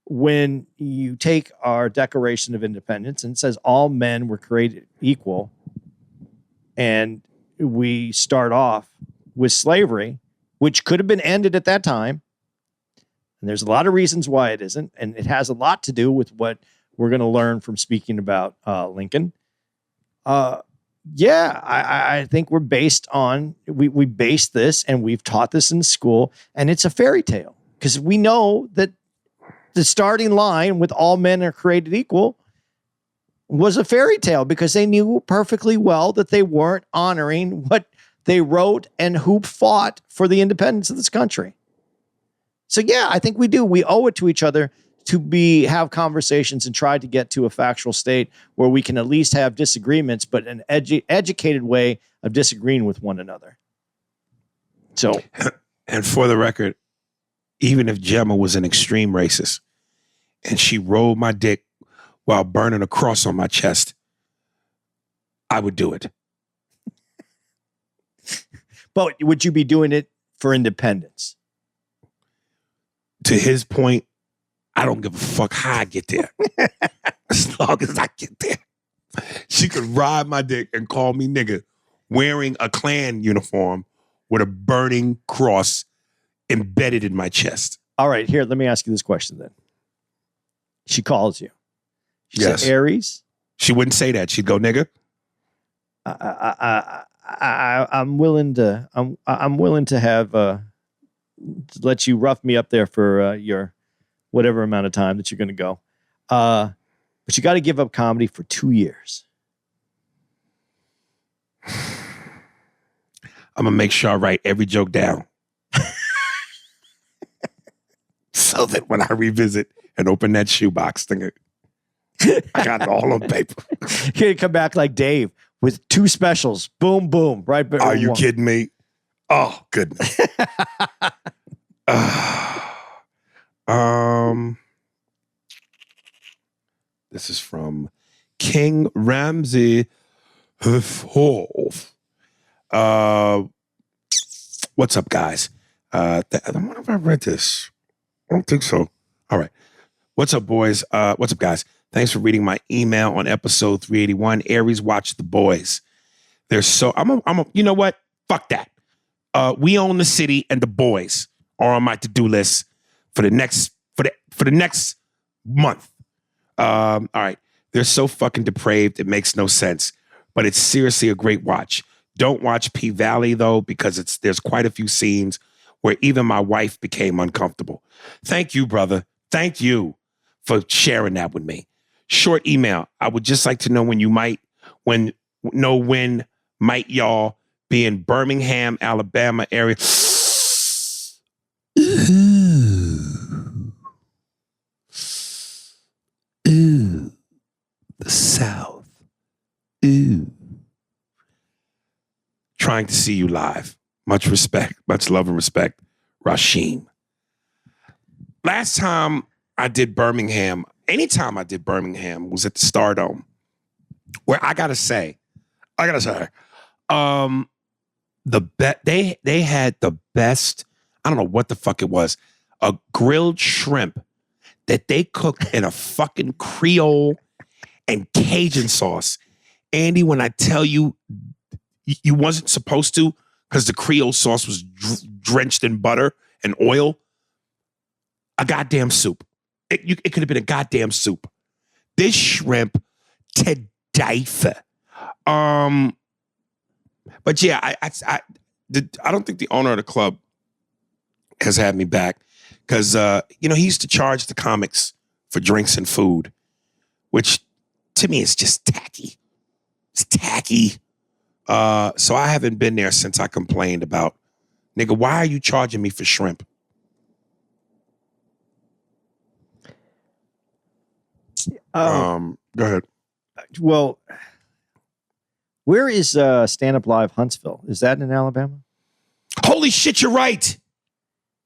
when you take our Declaration of Independence and it says all men were created equal, and we start off with slavery, which could have been ended at that time. And there's a lot of reasons why it isn't. And it has a lot to do with what we're going to learn from speaking about Lincoln. Yeah, I think we're based on, we base this and we've taught this in school, and it's a fairy tale because we know that the starting line with all men are created equal was a fairy tale because they knew perfectly well that they weren't honoring what they wrote and who fought for the independence of this country. So yeah, I think we do. We owe it to each other to have conversations and try to get to a factual state where we can at least have disagreements, but an educated way of disagreeing with one another. So, and for the record, even if Gemma was an extreme racist and she rolled my dick while burning a cross on my chest, I would do it. But would you be doing it for independence? To his point, I don't give a fuck how I get there. As long as I get there. She could ride my dick and call me nigga wearing a Klan uniform with a burning cross embedded in my chest. All right, here, let me ask you this question then. She calls you. She Yes. said, Aries? She wouldn't say that. She'd go, nigga. I'm willing to have to let you rough me up there for your whatever amount of time that you're going to go. But you got to give up comedy for 2 years. I'm going to make sure I write every joke down. So that when I revisit and open that shoebox, I got it all on paper. You're going to come back like Dave with 2 specials. Boom, boom. Right. Are you kidding me? Oh, goodness. This is from King Ramsey Hof. What's up, guys? I wonder if I read this. I don't think so. All right. What's up, boys? What's up, guys? Thanks for reading my email on episode 381. Aries, watch the boys. They're so you know what? Fuck that. We own the city, and the boys are on my to-do list for the next month. All right. They're so fucking depraved. It makes no sense. But it's seriously a great watch. Don't watch P-Valley, though, because there's quite a few scenes where even my wife became uncomfortable. Thank you, brother. Thank you for sharing that with me. Short email. I would just like to know when might y'all be in Birmingham, Alabama area. Ooh, the South. Ooh. Trying to see you live. Much respect, much love and respect, Rashim. Last time I did Birmingham, anytime I did Birmingham was at the Stardome, where I gotta say, they had the best. I don't know what the fuck it was, a grilled shrimp that they cooked in a fucking Creole and Cajun sauce. Andy, when I tell you, you wasn't supposed to because the Creole sauce was drenched in butter and oil. A goddamn soup. It could have been a goddamn soup. This shrimp to die for. But yeah, I don't think the owner of the club has had me back because he used to charge the comics for drinks and food, which to me is just tacky. It's tacky. So I haven't been there since I complained about, nigga, why are you charging me for shrimp? Go ahead. Well, where is Stand Up Live Huntsville? Is that in Alabama? Holy shit, you're right.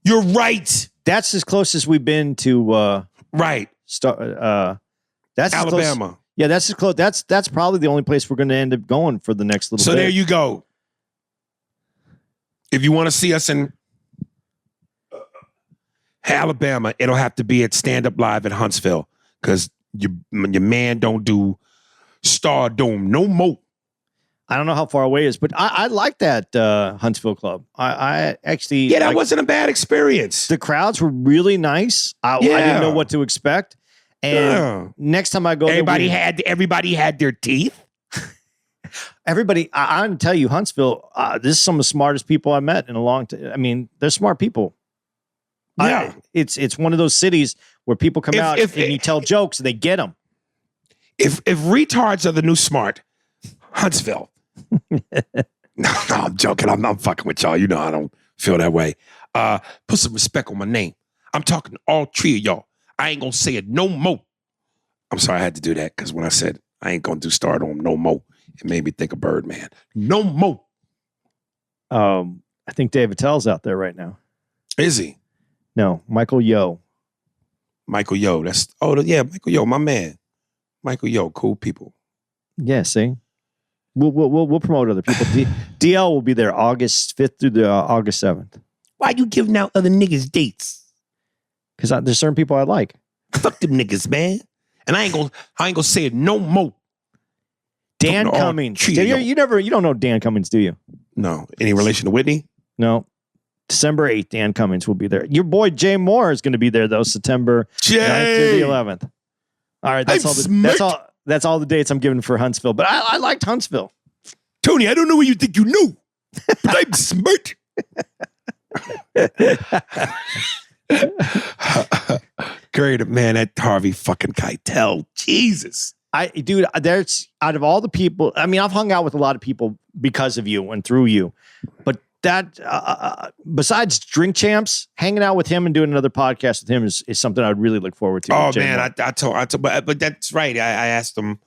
You're right. That's as close as we've been to right. That's Alabama. Yeah, that's as close. That's probably the only place we're going to end up going for the next little bit. So there you go. If you want to see us in Alabama, it'll have to be at Stand Up Live at Huntsville because your man don't do Stardome no more. I don't know how far away it is, but I like that Huntsville club. I actually... Yeah, that wasn't a bad experience. The crowds were really nice. I didn't know what to expect. And next time I go... Everybody had their teeth. Everybody, I'm going to tell you, Huntsville, this is some of the smartest people I met in a long time. I mean, they're smart people. Yeah. It's one of those cities where people come out and you tell jokes and they get them. If retards are the new smart, Huntsville. No, I'm joking. I'm fucking with y'all. You know I don't feel that way. Put some respect on my name. I'm talking to all three of y'all. I ain't gonna say it no more. I'm sorry I had to do that because when I said I ain't gonna do Stardome no more, it made me think of Birdman. No more. I think Dave Attell's out there right now. Is he? No, Michael Yo. Michael Yo. Michael Yo, my man. Michael Yo, cool people. Yeah, see? We'll promote other people. DL will be there August 5th through the August 7th. Why you giving out other niggas dates? Because there's certain people I like. Fuck them niggas, man. And I ain't gonna say it no more. Dan Cummings. You don't know Dan Cummings, do you? No. Any relation to Whitney? No. December 8th, Dan Cummings will be there. Your boy Jay Moore is going to be there though, September 9th through the 11th. All right, that's all the dates I'm giving for Huntsville. But I liked Huntsville. Tony, I don't know what you think you knew, but I'm smart. Great, man, that Harvey fucking Keitel. Jesus. There's out of all the people, I mean, I've hung out with a lot of people because of you and through you. But that, besides Drink Champs, hanging out with him and doing another podcast with him is something I'd really look forward to. Oh, man, I told, but that's right. I asked him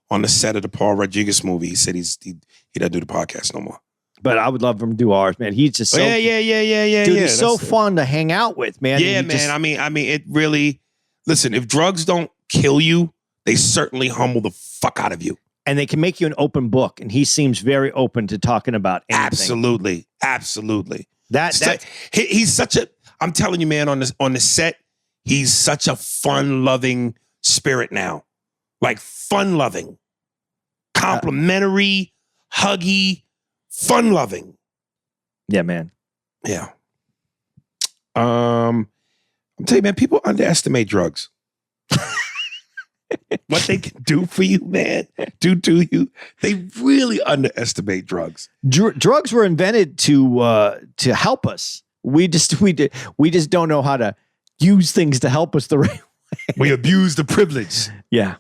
on the set of the Paul Rodriguez movie. He said he doesn't do the podcast no more. But I would love him to do ours, man. He's just so yeah. Dude, he's so fun to hang out with, man. Yeah, man. I mean, it really. Listen, if drugs don't kill you, they certainly humble the fuck out of you. And they can make you an open book, and he seems very open to talking about anything. Absolutely. He's such a. I'm telling you, man. On the set, he's such a fun-loving spirit now, like fun-loving, complimentary, huggy. Fun loving. Yeah, man. Yeah. I'm telling you, man, people underestimate drugs. what they can do for you, man, do to you. They really underestimate drugs. Drugs were invented to help us. We just don't know how to use things to help us the right way. We abuse the privilege. Yeah.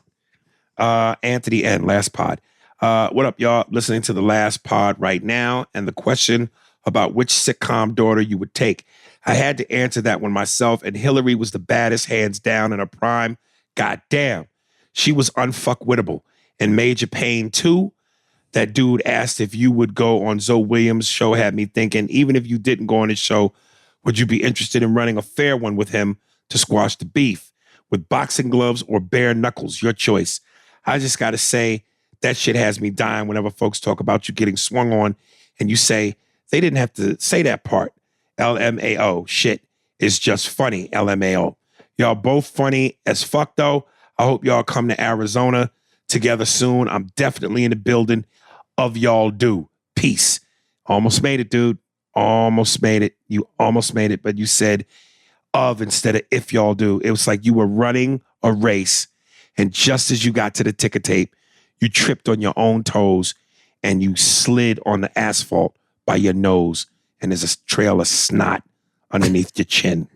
Anthony N, last pod. What up, y'all? Listening to the last pod right now, and the question about which sitcom daughter you would take. I had to answer that one myself, and Hillary was the baddest, hands down, in her prime. God damn. She was unfuckwittable. And Major Payne, too. That dude asked if you would go on Zoe Williams' show, had me thinking, even if you didn't go on his show, would you be interested in running a fair one with him to squash the beef? With boxing gloves or bare knuckles, your choice. I just got to say, that shit has me dying whenever folks talk about you getting swung on and you say, they didn't have to say that part. LMAO. Shit is just funny. LMAO. Y'all both funny as fuck, though. I hope y'all come to Arizona together soon. I'm definitely in the building of y'all do. Peace. Almost made it, dude. Almost made it. You almost made it, but you said of instead of if y'all do. It was like you were running a race, and just as you got to the ticker tape, you tripped on your own toes and you slid on the asphalt by your nose, and there's a trail of snot underneath your chin.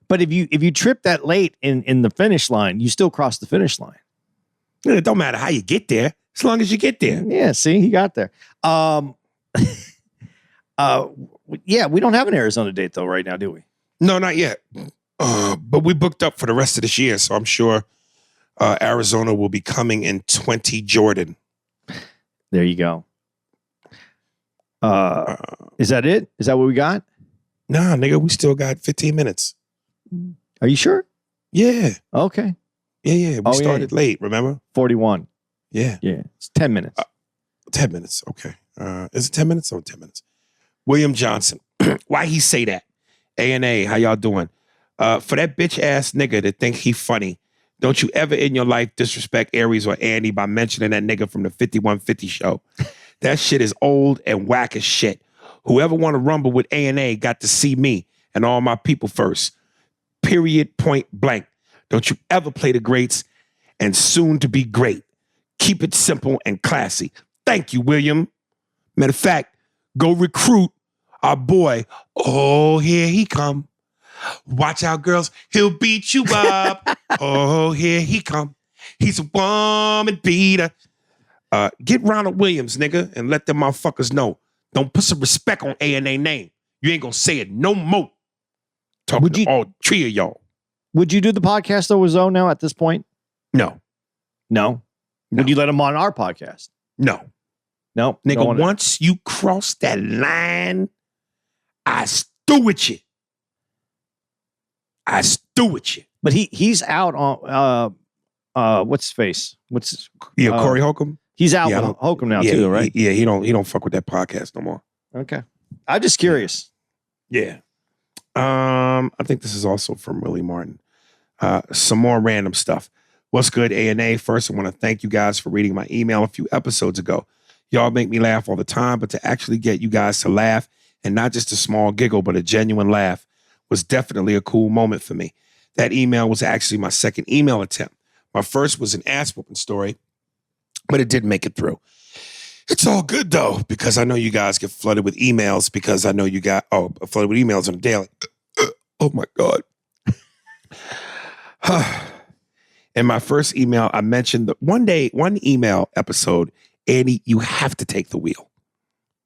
But if you trip that late in the finish line, you still cross the finish line. It don't matter how you get there, as long as you get there. Yeah, see, he got there. Yeah, we don't have an Arizona date though right now, do we? No, not yet. But we booked up for the rest of this year, so I'm sure Arizona will be coming in 20 Jordan. There you go. Is that it? Is that what we got? Nah, nigga, we still got 15 minutes. Are you sure? Yeah. Okay. Yeah. We started late, remember? 41. Yeah. Yeah. It's 10 minutes. 10 minutes. Okay. Is it 10 minutes? Oh, 10 minutes. William Johnson. Why he say that? A&A, how y'all doing? For that bitch ass nigga to think he funny, don't you ever in your life disrespect Aries or Andy by mentioning that nigga from the 5150 show. That shit is old and whack as shit. Whoever want to rumble with A&A got to see me and all my people first. Period, point blank. Don't you ever play the greats and soon to be great. Keep it simple and classy. Thank you, William. Matter of fact, go recruit our boy. Oh, here he come. Watch out, girls. He'll beat you up. Oh, here he come. He's a woman beater. Get Ronald Williams, nigga, and let them motherfuckers know. Don't put some respect on A&A name. You ain't gonna say it no more. Talking to all three of y'all. Would you do the podcast though with Zoe now at this point? No. Would you let him on our podcast? No. Nigga, once you cross that line, I stew with you. But he's out on what's his face? Corey Holcomb? He's out with Holcomb now too, right? He don't fuck with that podcast no more. Okay. I'm just curious. Yeah. I think this is also from Willie Martin. Some more random stuff. What's good, A&A? First, I want to thank you guys for reading my email a few episodes ago. Y'all make me laugh all the time, but to actually get you guys to laugh, and not just a small giggle, but a genuine laugh, was definitely a cool moment for me. That email was actually my second email attempt. My first was an ass-whooping story, but it didn't make it through. It's all good, though, because I know you guys get flooded with emails because I know you got flooded with emails on a daily. Oh, my God. In my first email, I mentioned that one email episode, Andy, you have to take the wheel.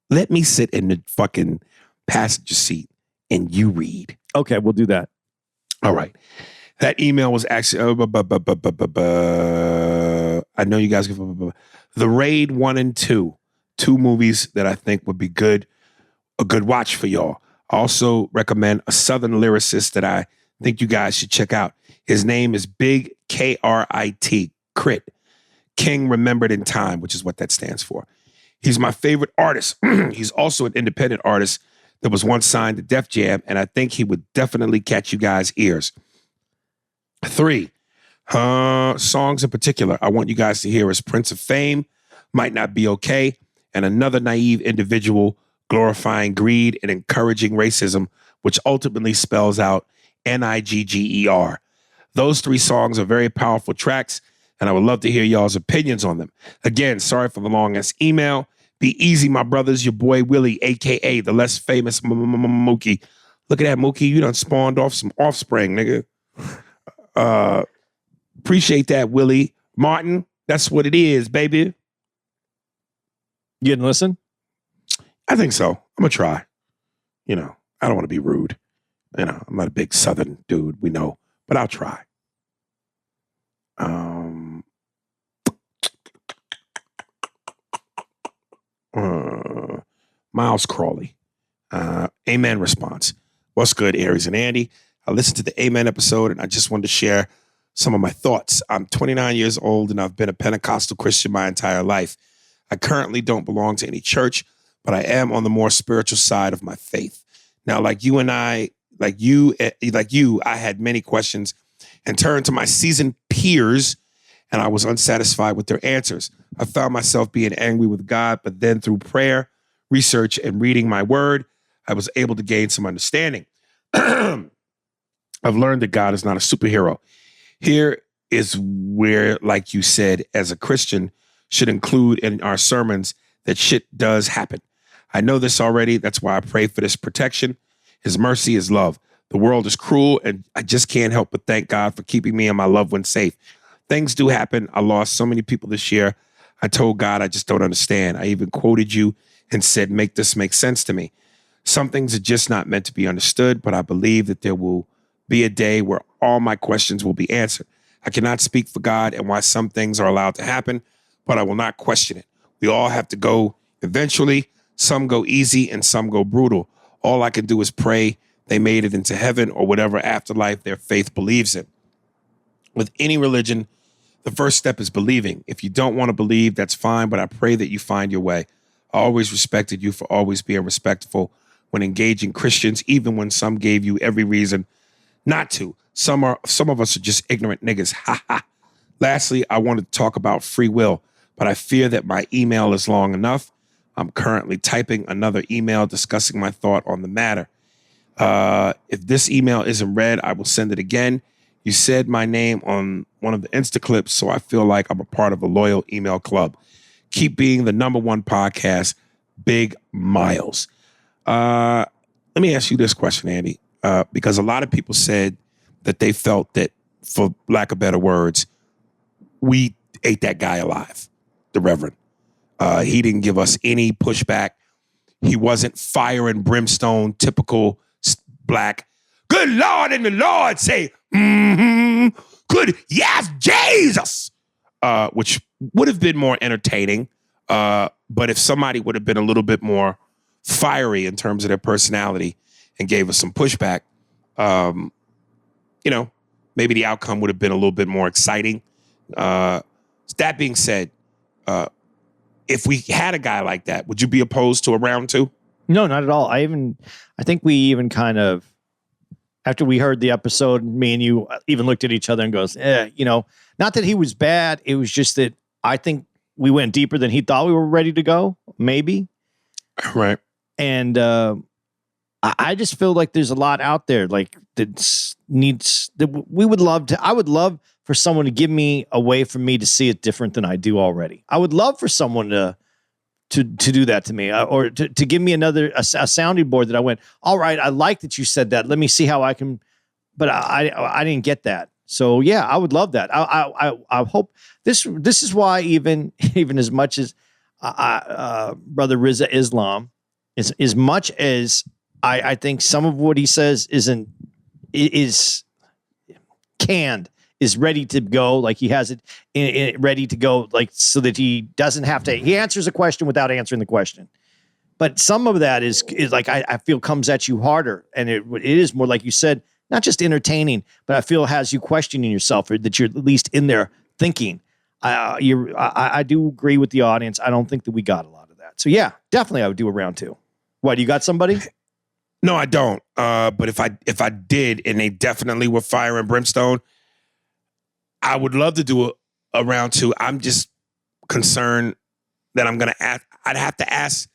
Let me sit in the fucking passenger seat and you read. Okay, we'll do that. All right. That email was actually, I know you guys give The Raid 1 and 2, two movies that I think would be a good watch for y'all. I also recommend a Southern lyricist that I think you guys should check out. His name is Big K-R-I-T, Crit. King Remembered in Time, which is what that stands for. He's my favorite artist. He's also an independent artist that was once signed to Def Jam, and I think he would definitely catch you guys' ears. 3, songs in particular I want you guys to hear is Prince of Fame, Might Not Be Okay, and Another Naive Individual, glorifying greed and encouraging racism, which ultimately spells out Nigger. Those 3 songs are very powerful tracks and I would love to hear y'all's opinions on them. Again, sorry for the long-ass email. Be easy, my brothers. Your boy Willie, a.k.a. the less famous Mookie. Look at that, Mookie. You done spawned off some offspring, nigga. Appreciate that, Willie. Martin, that's what it is, baby. You didn't listen? I think so. I'm going to try. You know, I don't want to be rude. You know, I'm not a big Southern dude, we know, but I'll try. Miles Crawley. Amen response. What's good, Aries and Andy? I listened to the Amen episode and I just wanted to share some of my thoughts. I'm 29 years old and I've been a Pentecostal Christian my entire life. I currently don't belong to any church, but I am on the more spiritual side of my faith. Now, like you, I had many questions and turned to my seasoned peers and I was unsatisfied with their answers. I found myself being angry with God, but then through prayer, research, and reading my word, I was able to gain some understanding. I've learned that God is not a superhero. Here is where, like you said, as a Christian, should include in our sermons that shit does happen. I know this already. That's why I pray for this protection. His mercy is love. The world is cruel, and I just can't help but thank God for keeping me and my loved ones safe. Things do happen. I lost so many people this year. I told God I just don't understand. I even quoted you and said, make this make sense to me. Some things are just not meant to be understood, but I believe that there will be a day where all my questions will be answered. I cannot speak for God and why some things are allowed to happen, but I will not question it. We all have to go eventually. Some go easy and some go brutal. All I can do is pray they made it into heaven or whatever afterlife their faith believes in. With any religion, the first step is believing. If you don't want to believe, that's fine, but I pray that you find your way. I always respected you for always being respectful when engaging Christians, even when some gave you every reason not to. Some of us are just ignorant niggas. Ha ha. Lastly, I wanted to talk about free will, but I fear that my email is long enough. I'm currently typing another email discussing my thought on the matter. If this email isn't read, I will send it again. You said my name on one of the Insta clips, so I feel like I'm a part of a loyal email club. Keep being the #1 podcast, Big Miles. Let me ask you this question, Andy, because a lot of people said that they felt that, for lack of better words, we ate that guy alive, the Reverend. He didn't give us any pushback. He wasn't fire and brimstone, typical black. Good Lord, and the Lord say, good, yes, Jesus, which would have been more entertaining. But if somebody would have been a little bit more fiery in terms of their personality and gave us some pushback, maybe the outcome would have been a little bit more exciting. That being said, if we had a guy like that, would you be opposed to a round 2? No, not at all. I think we even kind of, after we heard the episode, me and you even looked at each other and goes, not that he was bad. It was just that I think we went deeper than he thought we were ready to go, maybe. Right. And I just feel like there's a lot out there like I would love for someone to give me a way for me to see it different than I do already. I would love for someone to do that to me, or to give me a sounding board that I went, all right, I like that you said that. Let me see how I can, but I didn't get that. So yeah, I would love that. I hope this is why even as much as Brother Rizza Islam, as much as I think some of what he says is canned, is ready to go, like he has it ready to go, like so that he doesn't have to. He answers a question without answering the question. But some of that is like I feel comes at you harder, and it is more like you said, not just entertaining, but I feel has you questioning yourself, or that you're at least in there thinking. I do agree with the audience. I don't think that we got a lot of that. So yeah, definitely I would do a round 2. What, you got somebody? No, I don't. But if I did, and they definitely were fire and brimstone, I would love to do a round 2. I'm just concerned that I'd have to ask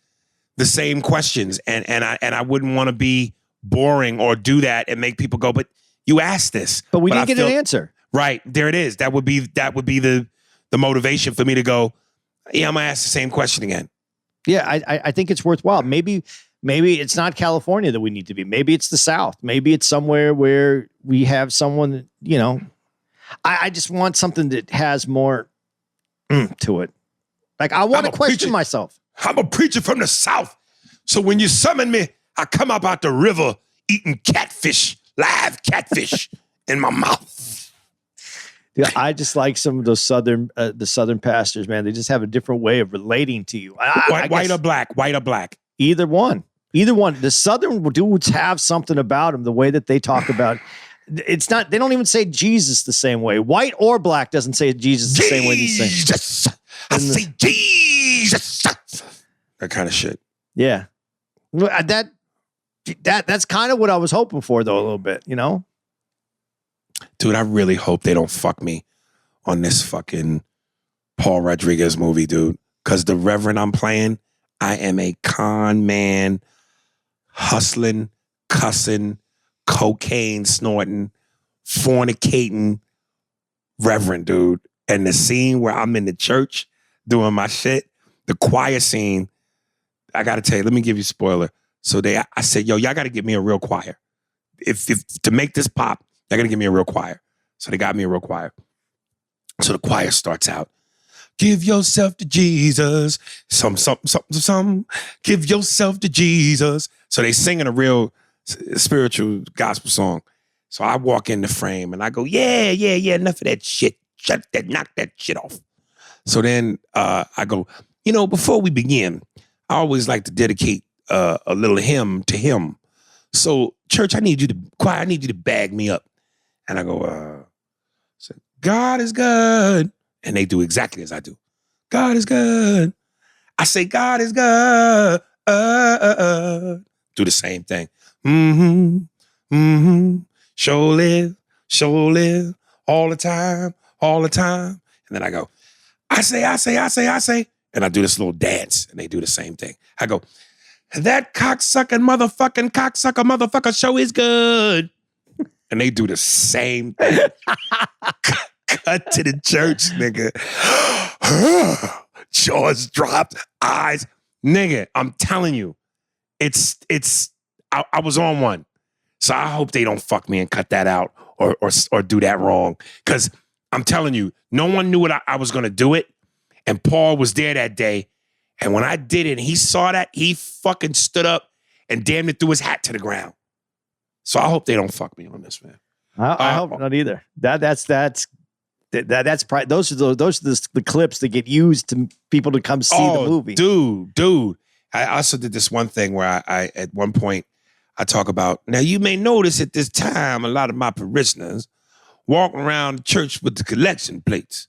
the same questions, and I wouldn't want to be boring or do that and make people go, but you asked this. But we didn't get an answer. Right. There it is. That would be the the motivation for me to go, yeah, I'm going to ask the same question again. Yeah, I think it's worthwhile. Maybe it's not California that we need to be. Maybe it's the South. Maybe it's somewhere where we have someone that, you know, I just want something that has more to it. Like, I want to question myself. I'm a preacher from the South. So when you summon me, I come up out the river eating catfish, live catfish in my mouth. Yeah, I just like some of those the Southern pastors, man. They just have a different way of relating to you. White or black? White or black? Either one. The Southern dudes have something about them. The way that they talk about it's not. They don't even say Jesus the same way. White or black doesn't say Jesus the same way. Jesus, I say Jesus. That kind of shit. Yeah, that's kind of what I was hoping for, though, a little bit. You know. Dude, I really hope they don't fuck me on this fucking Paul Rodriguez movie, dude. Because the Reverend I'm playing, I am a con man, hustling, cussing, cocaine snorting, fornicating Reverend, dude. And the scene where I'm in the church doing my shit, the choir scene, I got to tell you, let me give you a spoiler. So I said, yo, y'all got to get me a real choir. If to make this pop, they're going to give me a real choir. So they got me a real choir. So the choir starts out. Give yourself to Jesus. Some. Give yourself to Jesus. So they singing a real spiritual gospel song. So I walk in the frame and I go, yeah, enough of that shit. Knock that shit off. So then I go, you know, before we begin, I always like to dedicate a little hymn to him. So church, I need you to bag me up. And I go, God is good. And they do exactly as I do. God is good. I say, God is good. Do the same thing. Show live, all the time. And then I go, I say. And I do this little dance. And they do the same thing. I go, that cocksucking motherfucker show is good. And they do the same thing. Cut to the church, nigga. Jaws dropped, eyes. Nigga, I'm telling you, I was on one. So I hope they don't fuck me and cut that out or do that wrong. Because I'm telling you, no one knew I was going to do it. And Paul was there that day. And when I did it and he saw that, he fucking stood up and damn it threw his hat to the ground. So I hope they don't fuck me on this, man. I hope not either. Those are the clips that get used to people to come see the movie. Dude. I also did this one thing where I at one point I talk about, now you may notice at this time a lot of my parishioners walking around the church with the collection plates.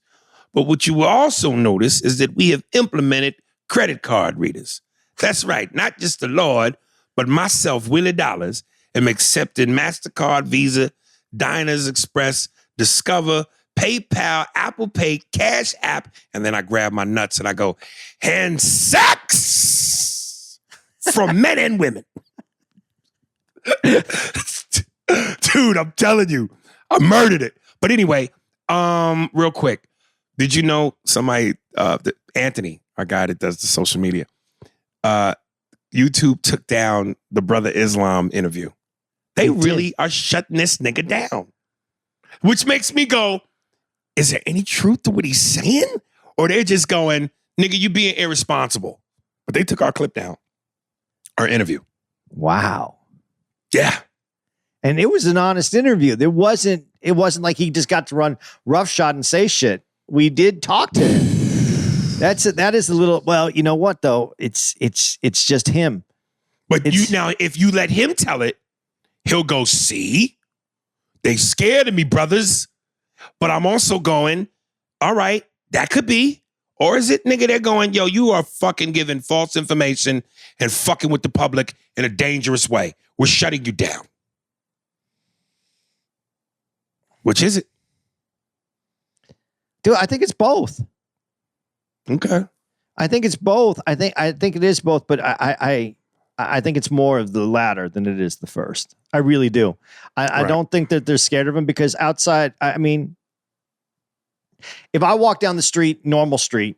But what you will also notice is that we have implemented credit card readers. That's right, not just the Lord, but myself, Willie Dollars, am accepting MasterCard, Visa, Diners Express, Discover, PayPal, Apple Pay, Cash App, and then I grab my nuts and I go, and sex from men and women. Dude, I'm telling you, I murdered it. But anyway, real quick, did you know somebody, Anthony, our guy that does the social media, YouTube took down the Brother Islam interview. They really are shutting this nigga down. Which makes me go, is there any truth to what he's saying? Or they're just going, nigga, you being irresponsible. But they took our clip down, our interview. Wow. Yeah. And it was an honest interview. It wasn't like he just got to run roughshod and say shit. We did talk to him. That is a little, well, you know what though? It's just him. But if you let him tell it, he'll go, see, they scared of me, brothers. But I'm also going, all right, that could be. Or is it, nigga, they're going, yo, you are fucking giving false information and fucking with the public in a dangerous way. We're shutting you down. Which is it? Dude, I think it's both. Okay. I think it's both. I think it is both, but I think it's more of the latter than it is the first. I really do. I don't think that they're scared of him because outside, I mean, If I walk down the street, normal street,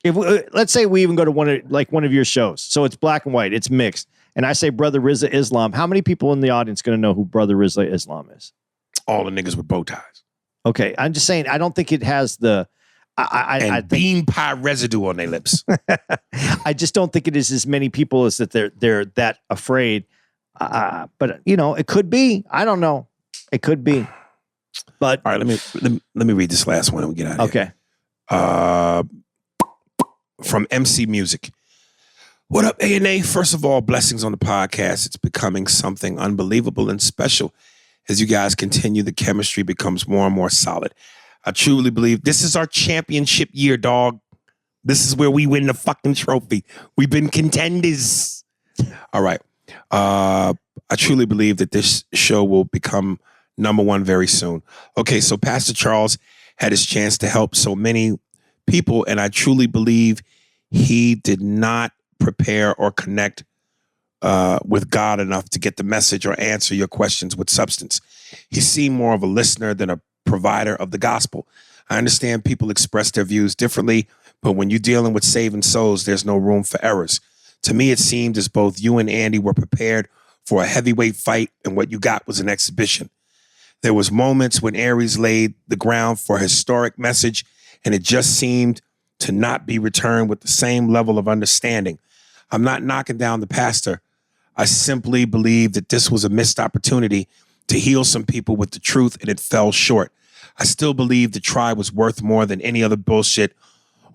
let's say we even go to one of your shows, so it's black and white, it's mixed, and I say Brother Rizza Islam, how many people in the audience going to know who Brother Rizza Islam is? All the niggas with bow ties. Okay, I'm just saying, I don't think it has the... I think, bean pie residue on their lips. I just don't think it is as many people as that they're that afraid. But it could be. I don't know. It could be. But all right, let me read this last one and we get out of here. Okay. From MC Music. What up, A&A? First of all, blessings on the podcast. It's becoming something unbelievable and special as you guys continue. The chemistry becomes more and more solid. I truly believe this is our championship year, dog. This is where we win the fucking trophy. We've been contenders. All right. I truly believe that this show will become number one very soon. Okay, so Pastor Charles had his chance to help so many people, and I truly believe he did not prepare or connect with God enough to get the message or answer your questions with substance. He seemed more of a listener than a provider of the gospel. I understand people express their views differently, but when you're dealing with saving souls, there's no room for errors. To me, it seemed as both you and Andy were prepared for a heavyweight fight, and what you got was an exhibition. There was moments when Aries laid the ground for a historic message, and it just seemed to not be returned with the same level of understanding. I'm not knocking down the pastor. I simply believe that this was a missed opportunity to heal some people with the truth, and it fell short. I still believe the try was worth more than any other bullshit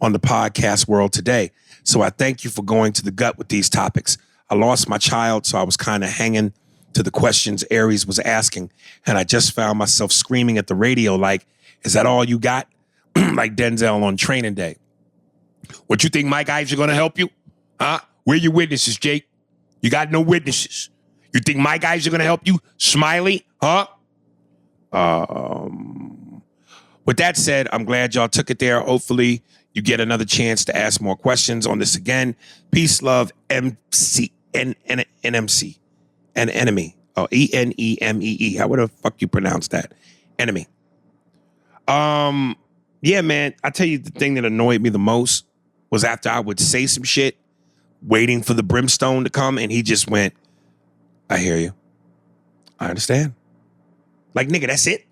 on the podcast world today. So I thank you for going to the gut with these topics. I lost my child, so I was kind of hanging to the questions Aries was asking, and I just found myself screaming at the radio like, is that all you got? Like Denzel on Training Day. What you think Mike Ives are going to help you? Huh? Where are your witnesses, Jake? You got no witnesses. You think my guys are going to help you? Smiley? Huh? With that said, I'm glad y'all took it there. Hopefully you get another chance to ask more questions on this again. Peace, love, MC, NMC, and enemy. Oh, ENEMEE. How would the fuck you pronounce that? Enemy. Yeah, man, I tell you the thing that annoyed me the most was after I would say some shit, waiting for the brimstone to come, and he just went, I hear you. I understand. Like, nigga, that's it.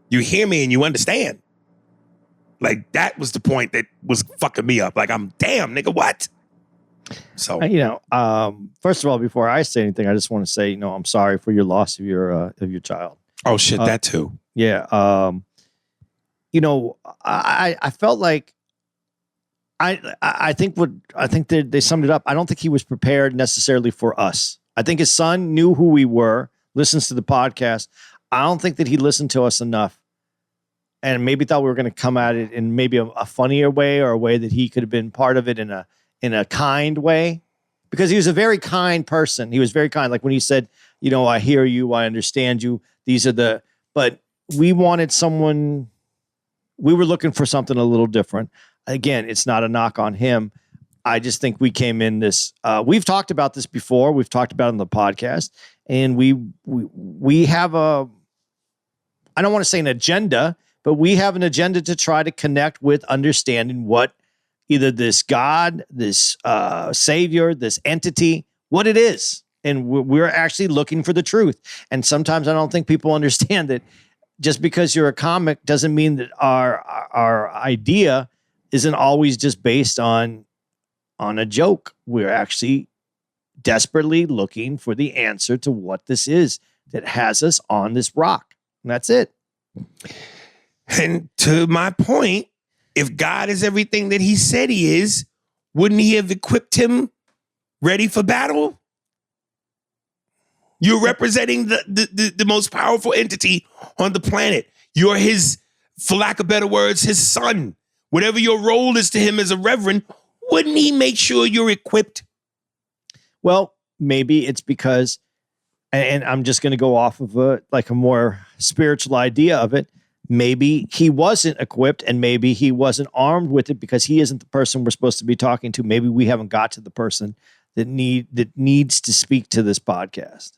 You hear me and you understand. Like, that was the point that was fucking me up. Like, I'm damn, nigga, what? So, first of all, before I say anything, I just want to say, I'm sorry for your loss of your child. Oh shit, that too. Yeah. I felt like I think they summed it up. I don't think he was prepared necessarily for us. I think his son knew who we were, listens to the podcast. I don't think that he listened to us enough and maybe thought we were going to come at it in maybe a funnier way or a way that he could have been part of it in a kind way, because he was a very kind person. He was very kind. Like when he said, I hear you, I understand you. But we wanted someone, we were looking for something a little different. Again, it's not a knock on him. I just think we came in this. We've talked about this before. We've talked about it on the podcast, and we have I don't want to say an agenda, but we have an agenda to try to connect with understanding what either this God, this Savior, this entity, what it is, and we're actually looking for the truth. And sometimes I don't think people understand that just because you're a comic doesn't mean that our idea isn't always just based on a joke. We're actually desperately looking for the answer to what this is that has us on this rock. And that's it. And to my point, if God is everything that he said he is, wouldn't he have equipped him ready for battle? You're representing the most powerful entity on the planet. You're his, for lack of better words, his son. Whatever your role is to him as a reverend, wouldn't he make sure you're equipped? Well, maybe it's because, and I'm just going to go off of a more spiritual idea of it. Maybe he wasn't equipped and maybe he wasn't armed with it because he isn't the person we're supposed to be talking to. Maybe we haven't got to the person that needs to speak to this podcast.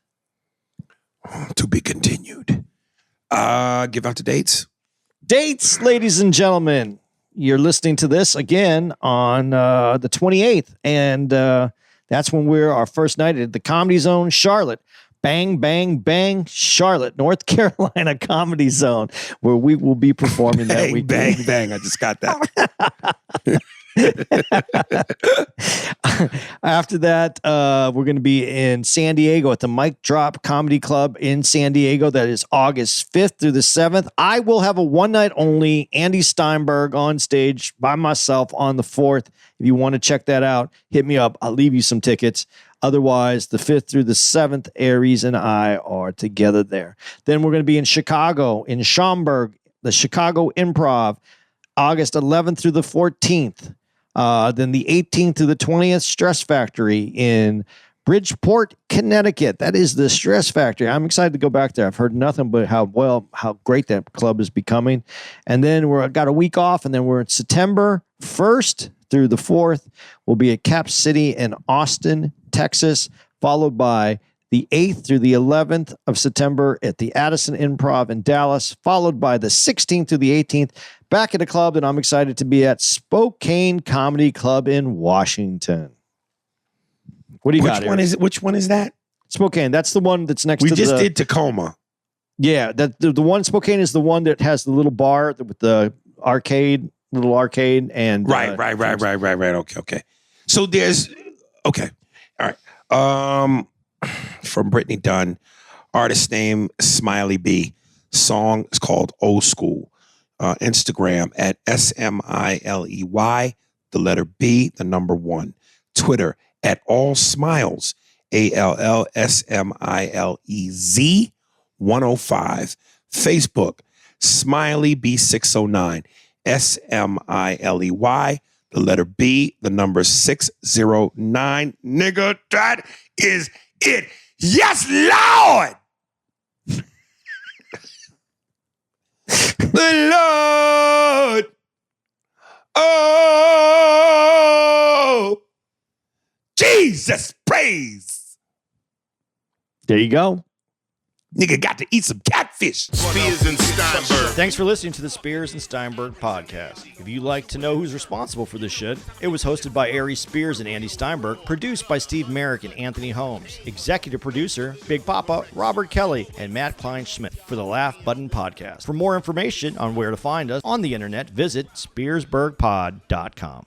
To be continued. Give out the dates. Dates, ladies and gentlemen. You're listening to this again on the 28th, and that's when we're our first night at the Comedy Zone, Charlotte. Bang, bang, bang, Charlotte, North Carolina Comedy Zone, where we will be performing that Bang, weekend. bang, bang. I just got that. After that, we're going to be in San Diego at the Mic Drop Comedy Club in San Diego. That is August 5th through the 7th. I will have a one night only Andy Steinberg on stage by myself on the 4th. If you want to check that out, hit me up. I'll leave you some tickets. Otherwise, the 5th through the 7th, Aries and I are together there. Then we're going to be in Chicago, in Schaumburg, the Chicago Improv, August 11th through the 14th. Then the 18th to the 20th, Stress Factory in Bridgeport, Connecticut. That is the Stress Factory. I'm excited to go back there. I've heard nothing but how great that club is becoming. And then got a week off, and then we're in September 1st through the 4th. We'll be at Cap City in Austin, Texas, followed by the 8th through the 11th of September at the Addison Improv in Dallas, followed by the 16th through the 18th back at a club that I'm excited to be at, Spokane Comedy Club in Washington. What do you got? Which one is that? Spokane. That's the one that's next We to just did Tacoma. Yeah, the one in Spokane is the one that has the little bar with the little arcade, and Right. Okay. So there's okay. All right. From Brittany Dunn, artist name Smiley B. Song is called Old School. Instagram at SMILEY, the letter B, the number 1. Twitter at All Smiles, ALLSMILEZ 105. Facebook, Smiley B609, SMILEY, the letter B, the number 609. Nigga, that is it. Yes, Lord. The Lord. Oh, Jesus, praise. there you go. Nigga got to eat some catfish. Spears and Steinberg. Thanks for listening to the Spears and Steinberg podcast. If you'd like to know who's responsible for this shit, it was hosted by Ari Spears and Andy Steinberg, produced by Steve Merrick and Anthony Holmes, executive producer, Big Papa, Robert Kelly, and Matt Kleinschmidt for the Laugh Button podcast. For more information on where to find us on the internet, visit SpearsburgPod.com.